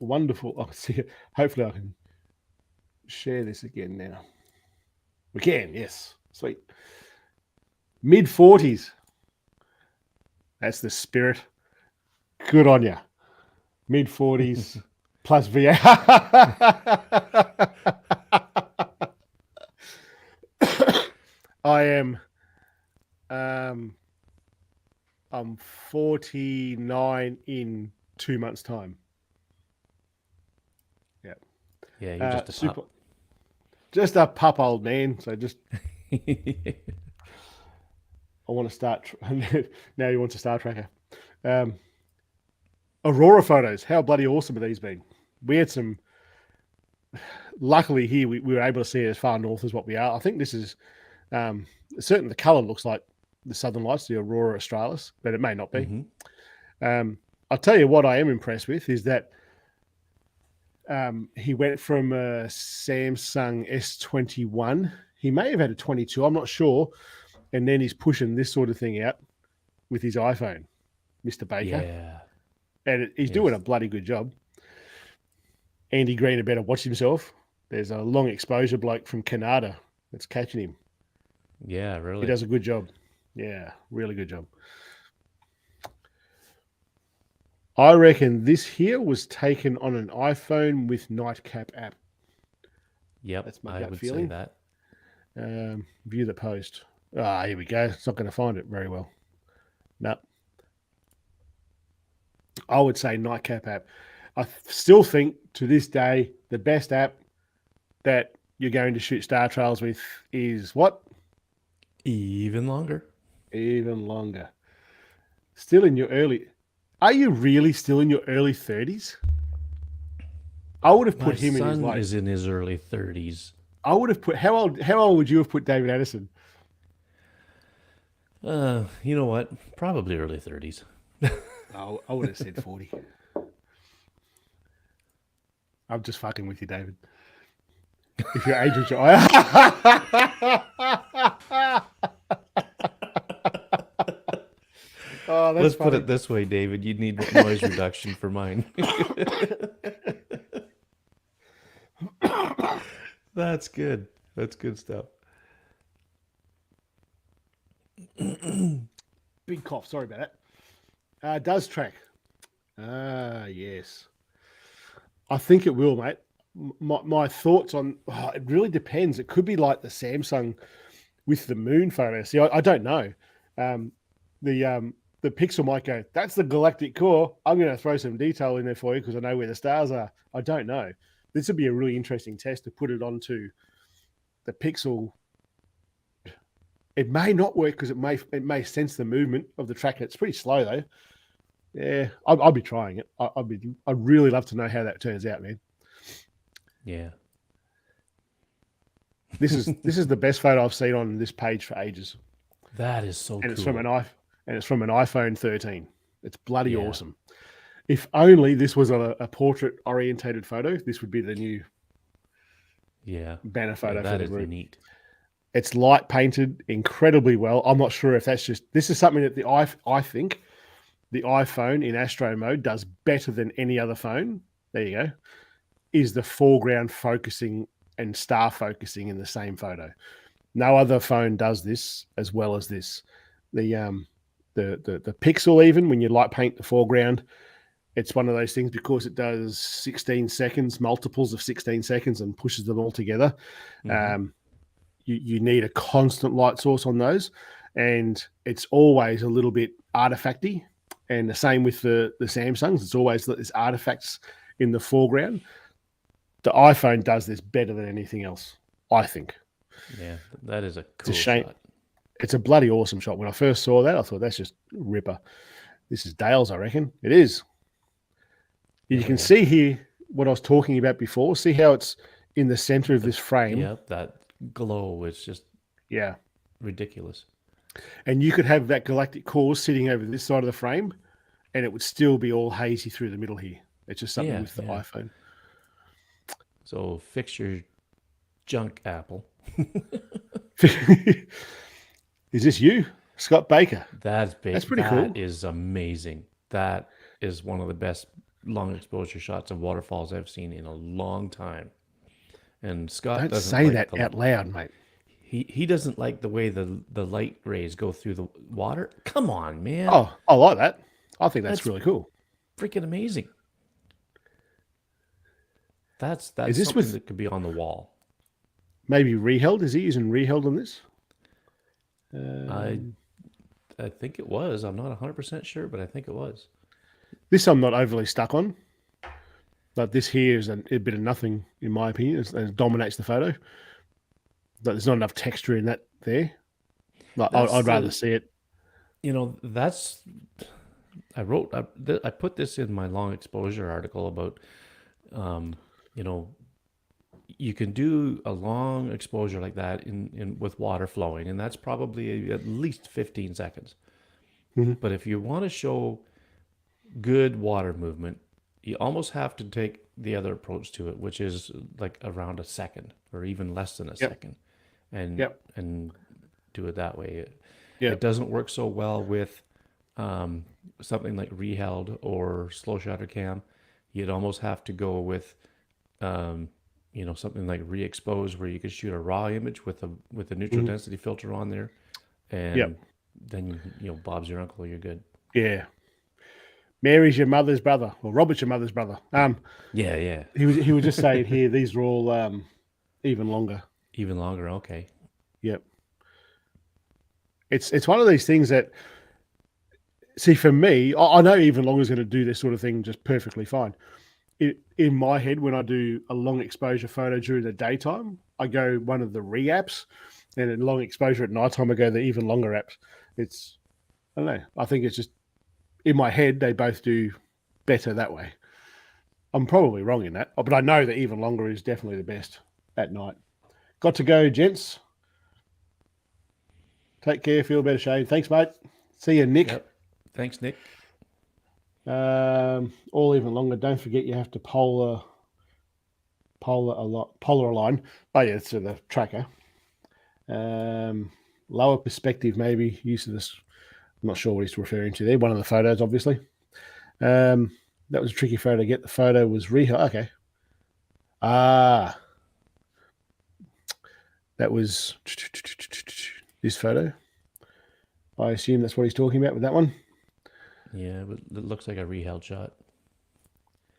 wonderful. I'll see. Hopefully, I can share this again now. We can, yes, sweet. Mid-40s. That's the spirit. Good on you. Mid-40s plus VA. I am. I'm 49 in 2 months' time. Yeah. Yeah, you're just a Super. pup. Just a pup old man. So just I want to start. Now you want to Star Tracker. Um, Aurora photos. How bloody awesome have these been? We had some. Luckily, here we were able to see it as far north as what we are. I think this is certainly the color looks like the Southern Lights, the Aurora Australis, but it may not be. Hmm. I'll tell you what I am impressed with is that he went from a Samsung S21. He may have had a 22. I'm not sure. And then he's pushing this sort of thing out with his iPhone, Mr. Baker. Yeah. And he's doing a bloody good job. Andy Green had better watch himself. There's a long exposure bloke from Canada that's catching him. Yeah, He really. does a good job. Yeah, really good job. I reckon this here was taken on an iPhone with Nightcap app. Yep, That's my I gut would feeling. say that. View the post. Here we go. It's not going to find it very well. No. I would say Nightcap app. I still think to this day the best app that you're going to shoot star trails with is what? Even longer. Even longer. Still in your early. Are you really still in your early 30s? I would have My put him in his son like. is in his early 30s. I would have put how old? How old would you have put David Addison? You know what? Probably early 30s. Oh, I would have said 40. I'm just fucking with you, David. If your age was your oh, that's Let's funny. put it this way, David. You'd need noise reduction for mine. That's good. That's good stuff. Big cough. Sorry about that. Does track? Yes. I think it will, mate. My thoughts on it really depends. It could be like the Samsung with the moon photo. See, I don't know. Um, the Pixel might go, that's the galactic core. I'm going to throw some detail in there for you because I know where the stars are. I don't know. This would be a really interesting test to put it onto the Pixel. It may not work because it may sense the movement of the tracker. It's pretty slow though. Yeah, I'll be trying it. I'd really love to know how that turns out, man. Yeah. This is the best photo I've seen on this page for ages, That is so and cool. it's from an iPhone 13. It's bloody Yeah. awesome. If only this was a portrait orientated photo, this would be the new banner photo for that the is group. neat. It's light painted incredibly well. I'm not sure if this is something that I think the iPhone in astro mode does better than any other phone. There you go. Is the foreground focusing and star focusing in the same photo. No other phone does this as well as this. The Pixel, even when you light paint the foreground, it's one of those things because it does 16 seconds, multiples of 16 seconds, and pushes them all together. Mm-hmm. You need a constant light source on those, and it's always a little bit artifacty. And the same with the Samsungs. It's always there's artifacts in the foreground. The iPhone does this better than anything else, I think. Yeah, that is a cool It's a shame. shot. It's a bloody awesome shot. When I first saw that, I thought that's just ripper. This is Dale's, I reckon. It is. You can see here what I was talking about before. See how it's in the center of this frame? Yep, that glow is just Yeah. ridiculous. And you could have that galactic core sitting over this side of the frame, and it would still be all hazy through the middle here. It's just something with the iPhone. So fix your junk, Apple. Is this you, Scott Baker? That's big. That's pretty cool. That is amazing. That is one of the best long exposure shots of waterfalls I've seen in a long time. And Scott Don't doesn't say like that out loud, mate. He doesn't like the way the light rays go through the water. Come on, man. Oh, I like that. I think that's really cool. Freaking amazing. That's Is this something that could be on the wall. Maybe Reheld? Is he using Reheld on this? I think it was. I'm not 100% sure, but I think it was. This I'm not overly stuck on. But this here is a bit of nothing, in my opinion. It dominates the photo. But there's not enough texture in that there. Like, I'd rather see it. You know, I put this in my long exposure article about, you know, you can do a long exposure like that in with water flowing, and that's probably at least 15 seconds. Mm-hmm. But if you want to show good water movement, you almost have to take the other approach to it, which is like around a second or even less than a second, and do it that way. It doesn't work so well with something like Reheld or Slow Shutter Cam. You'd almost have to go with you know, something like Re-Expose, where you could shoot a raw image with a neutral density filter on there, and then you know, Bob's your uncle, you're good. Yeah. Mary's your mother's brother, or Robert's your mother's brother. Yeah. He was just saying here these are all even longer. Even longer, okay. Yep. It's one of these things that See, for me, I know even longer is going to do this sort of thing just perfectly fine. In my head, when I do a long exposure photo during the daytime, I go one of the re-apps, and in long exposure at nighttime, I go the even longer apps. It's, I don't know. I think it's just in my head, they both do better that way. I'm probably wrong in that, but I know that even longer is definitely the best at night. Got to go, gents. Take care. Feel better, Shane. Thanks, mate. See you, Nick. Yep. Thanks, Nick. All even longer. Don't forget you have to polar align. Oh yeah, it's the tracker. Lower perspective, maybe use of this. I'm not sure what he's referring to there. One of the photos, obviously. That was a tricky photo to get. The photo was okay. That was this photo. I assume that's what he's talking about with that one. Yeah, but it looks like a reheld shot.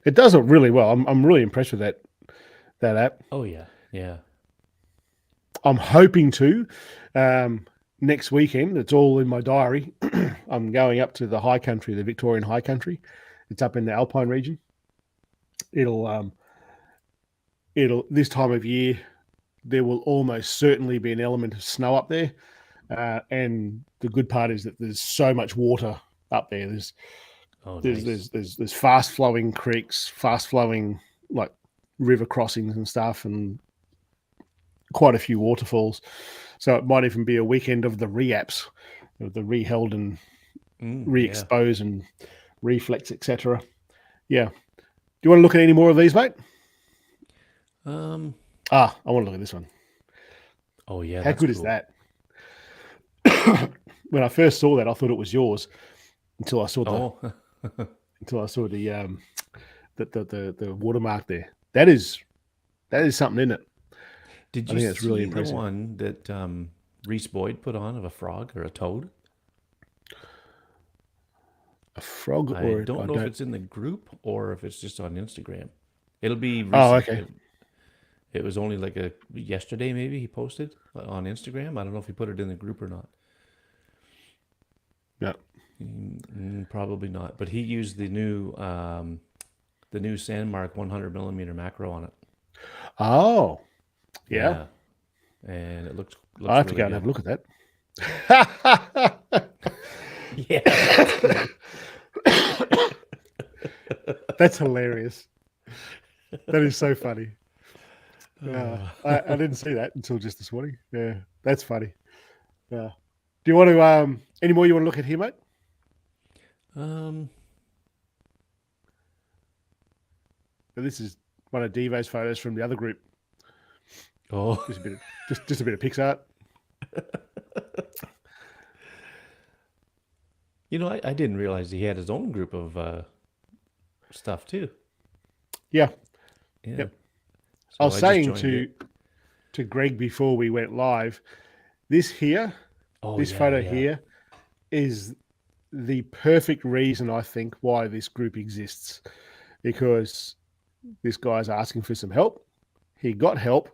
It does look really well. I'm really impressed with that app. Oh yeah, yeah. I'm hoping to next weekend. It's all in my diary. I'm going up to the high country, the Victorian high country. It's up in the Alpine region. It'll this time of year there will almost certainly be an element of snow up there, and the good part is that there's so much water up there. There's fast flowing creeks, fast flowing like river crossings and stuff, and quite a few waterfalls. So it might even be a weekend of the re-apps, of the re-held and re-expose and reflex, etc. Yeah. Do you want to look at any more of these, mate? I want to look at this one. Oh yeah. How good is that? When I first saw that, I thought it was yours until I saw the the watermark there. That is something in it. Did you see really the one that Reese Boyd put on of a frog or a toad? A frog? I don't know if it's in the group or if it's just on Instagram. It'll be recent. Oh, okay. It was only like yesterday maybe he posted on Instagram. I don't know if he put it in the group or not. No. Probably not. But he used the new Sandmark 100mm macro on it. Oh. Yeah. And it looks I have really to go and have a look at that. Yeah. That's hilarious. That is so funny. I didn't see that until just this morning. Yeah, that's funny. Yeah. Do you want to any more you want to look at here, mate? This is one of Devo's photos from the other group. Oh, just a bit of Pixar. I didn't realize he had his own group of stuff too. Yeah. Yep. So I was saying to Greg before we went live, this photo here is the perfect reason I think why this group exists, because this guy's asking for some help. He got help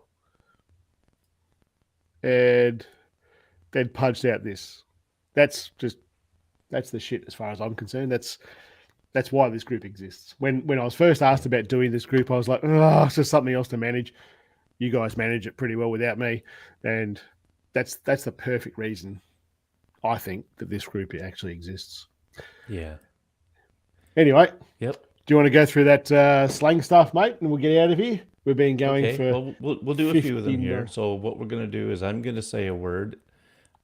and then punched out this. That's the shit as far as I'm concerned. That's why this group exists. When I was first asked about doing this group, I was like, oh, it's just something else to manage. You guys manage it pretty well without me. And that's the perfect reason I think that this group actually exists. Yeah. Anyway. Yep. Do you want to go through that slang stuff, mate, and we'll get out of here? We've been going for... Well, we'll do a few of them here. So what we're going to do is I'm going to say a word,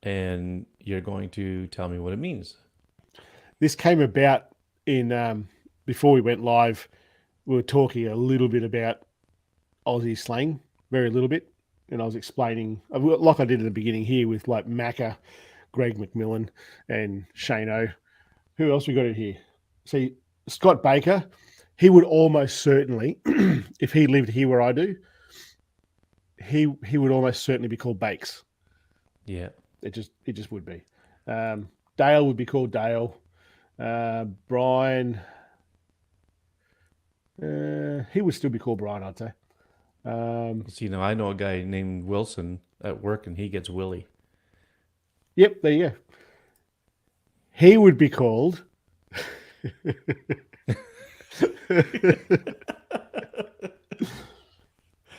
and you're going to tell me what it means. This came about in... before we went live, we were talking a little bit about Aussie slang, very little bit, and I was explaining, like I did in the beginning here with like Macca, Greg McMillan, and Shane O. Who else we got in here? See, Scott Baker, he would almost certainly, if he lived here where I do, he would almost certainly be called Bakes. Yeah. It just would be. Dale would be called Dale. Brian, he would still be called Brian, I'd say. So, I know a guy named Wilson at work, and he gets Willie. Yep, there you go. He would be called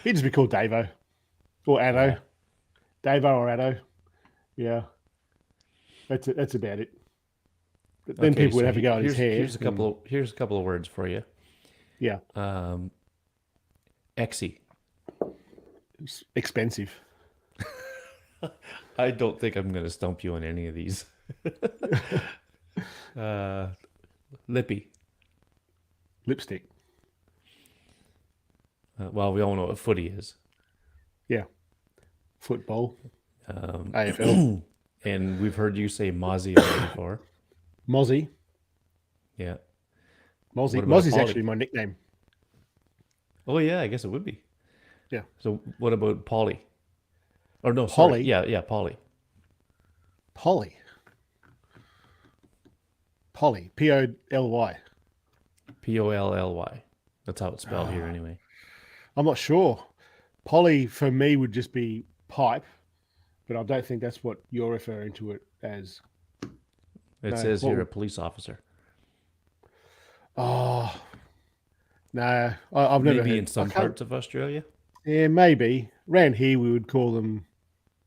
He'd just be called Davo or Addo. Yeah. Davo or Addo. Yeah, that's about it. But then Okay, people would so have to go on his hair. here's a couple of words for you. Yeah, Exy. it's expensive. I don't think I'm going to stump you on any of these. Lippy. Lipstick. Well, we all know what footy is. Yeah, football. AFL. And we've heard you say Mozzie already before. Mozzie. Yeah. Mozzie. What about Mozzie's Polly? actually my nickname. Oh, yeah, I guess it would be. Yeah. So what about Polly? Or no, sorry. Polly. Yeah, Polly. Polly. Polly. Polly. Polly. That's how it's spelled here anyway. I'm not sure. Polly for me would just be pipe, but I don't think that's what you're referring to it as. It says here a police officer. Oh, no. I've never Maybe heard. in some parts of Australia. Yeah, maybe. Around here, we would call them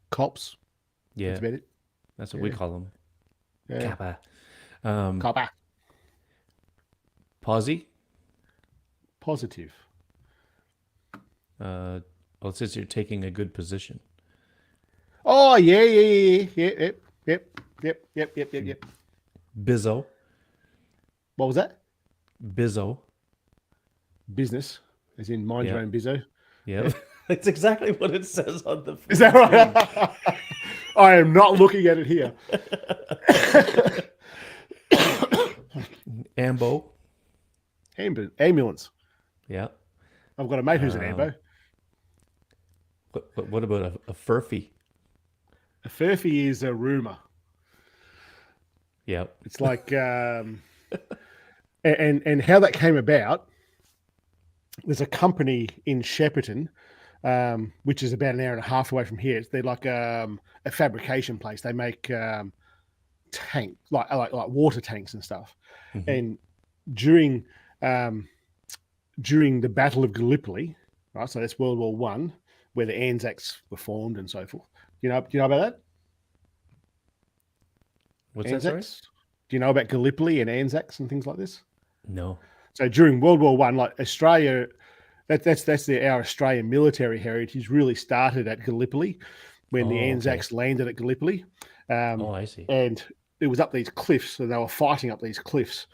cops. Yeah. That's about it. That's what we call them. Yeah. Kappa. Copper. Posy. Positive. Well, it says you're taking a good position. Oh, yeah. Yep. Bizzo. What was that? Bizzo. Business, as in mind your own bizzo. Yeah. That's exactly what it says on the Is that right? I am not looking at it here. Ambo. Ambulance. Yeah. I've got a mate who's an ambo. What about a furphy? A furphy is a rumor. Yeah. It's like, and how that came about. There's a company in Shepparton, which is about an hour and a half away from here. They're like a fabrication place. They make tank like water tanks and stuff. Mm-hmm. And during the Battle of Gallipoli, right? So that's World War One, where the Anzacs were formed and so forth. Do you know about that? What's Anzacs? that? Sorry? Do you know about Gallipoli and Anzacs and things like this? No. So during World War One, like Australia, that's our Australian military heritage really started at Gallipoli when the Anzacs landed at Gallipoli. I see. And it was up these cliffs, and they were fighting up these cliffs,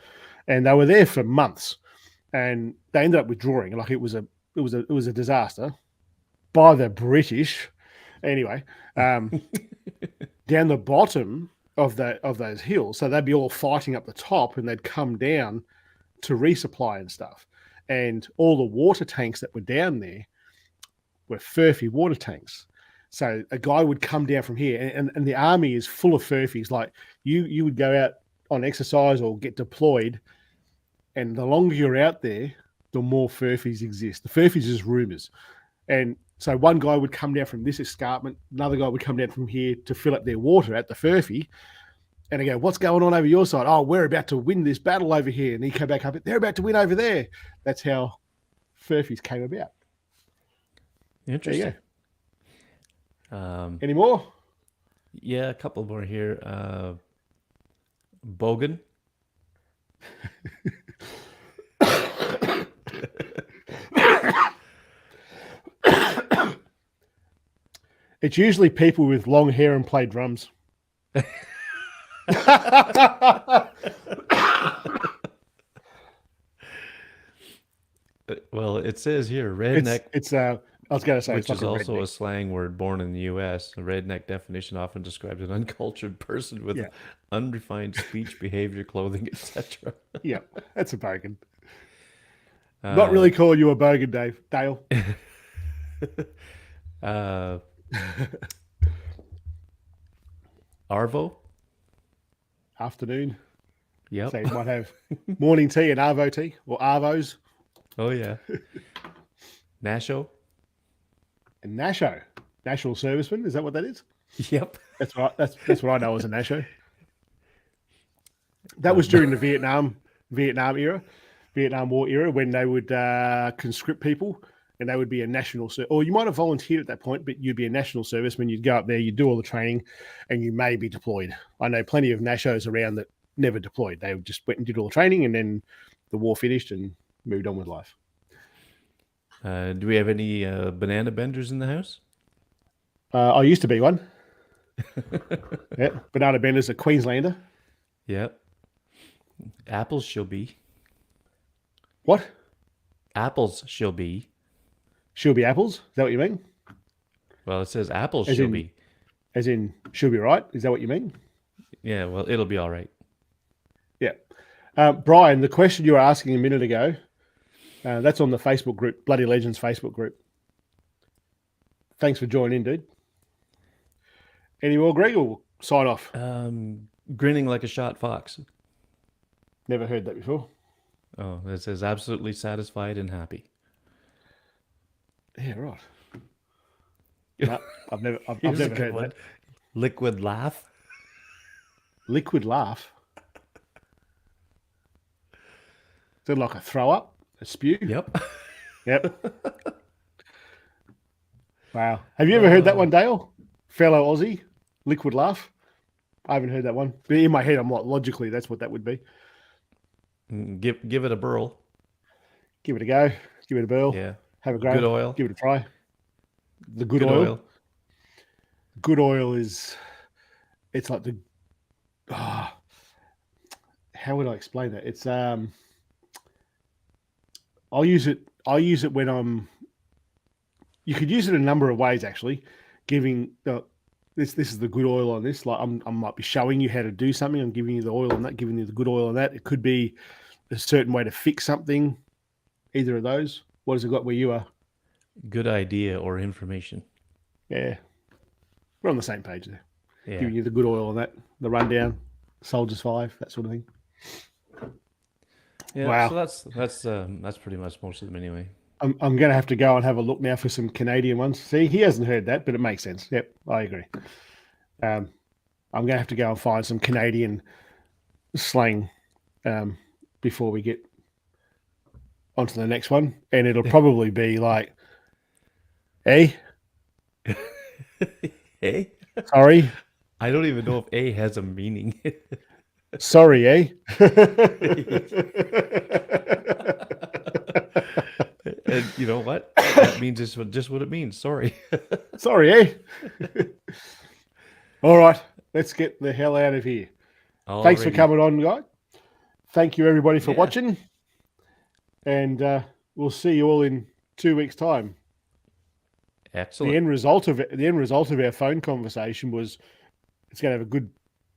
and they were there for months, and they ended up withdrawing. Like it was a disaster by the British. Anyway, down the bottom of those hills, so they'd be all fighting up the top, and they'd come down to resupply and stuff. And all the water tanks that were down there were furphy water tanks. So a guy would come down from here, and the army is full of furphies. Like you would go out on exercise or get deployed, and the longer you're out there, the more furphies exist. The furphies is rumors. And so one guy would come down from this escarpment, another guy would come down from here to fill up their water at the furphy. And I go, what's going on over your side? Oh, we're about to win this battle over here. And he came back up, they're about to win over there. That's how furphies came about. Interesting. There you go. Any more? Yeah, a couple more here. Bogan. It's usually people with long hair and play drums. Well, it says here redneck. I was going to say, which is also redneck. a slang word born in the U.S. A redneck definition often describes an uncultured person with unrefined speech, behavior, clothing, etc. Yeah, that's a bogan. Not really calling you a bogan, Dale. Arvo. Afternoon. Yep. So you might have morning tea and Arvo tea or Arvos. Oh yeah. Nasho. And Nasho. National Serviceman. Is that what that is? Yep. That's what I know as a Nasho. That was during the Vietnam War era, when they would conscript people, and they would be a national or you might have volunteered at that point, but you'd be a national serviceman. You'd go up there, you'd do all the training, and you may be deployed. I know plenty of nashos around that never deployed. They just went and did all the training, and then the war finished and moved on with life. Do we have any banana benders in the house? I used to be one. Yeah, banana bender's a Queenslander. Yep. Apples shall be. What? Apples shall be. She'll be apples? Is that what you mean? Well, it says apples As shall in- be. As in, she'll be right? Is that what you mean? Yeah, well, it'll be all right. Yeah. Brian, the question you were asking a minute ago, that's on the Facebook group, Bloody Legends Facebook group. Thanks for joining in, dude. Any more, Greg, or we'll sign off? Grinning like a shot fox. Never heard that before. Oh, it says absolutely satisfied and happy. Yeah, right. No, I've never Here's a heard good one. that. Liquid laugh. Liquid laugh. Is it like a throw up, a spew? Yep. Yep. Wow. Have you ever heard that one, Dale? Fellow Aussie, liquid laugh. I haven't heard that one. But in my head, I'm like, logically, that's what that would be. Give it a burl. Give it a go. Give it a burl. Yeah. Have a go. Good oil. Give it a try. The good, Good oil. Good oil is, it's like the, how would I explain that? It's, I'll use it when you could use it a number of ways, actually. Giving this is the good oil on this. Like I might be showing you how to do something. I'm giving you the oil on that, giving you the good oil on that. It could be a certain way to fix something. Either of those. What has it got where you are? Good idea or information. Yeah. We're on the same page there. Yeah. Giving you the good oil on that, the rundown, Soldiers 5, that sort of thing. Yeah. Wow. So that's pretty much most of them anyway. I'm going to have to go and have a look now for some Canadian ones. See, he hasn't heard that, but it makes sense. Yep, I agree. I'm going to have to go and find some Canadian slang before we get onto the next one. And it'll probably be like, hey, Hey? sorry, I don't even know if A has a meaning. sorry, eh? And you know what? That means just what it means. Sorry. Sorry, eh? All right, let's get the hell out of here. Thanks for Alrighty. coming on, guys. Thank you, everybody, for Yeah. watching. And we'll see you all in 2 weeks' time. Excellent. The end result of our phone conversation was it's going to have a good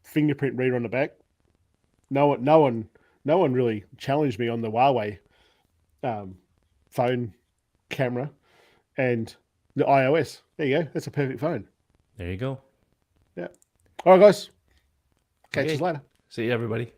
fingerprint reader on the back. No one really challenged me on the Huawei phone camera and the iOS. There you go. That's a perfect phone. There you go. Yeah. All right, guys. Catch Okay. us later. See you, everybody.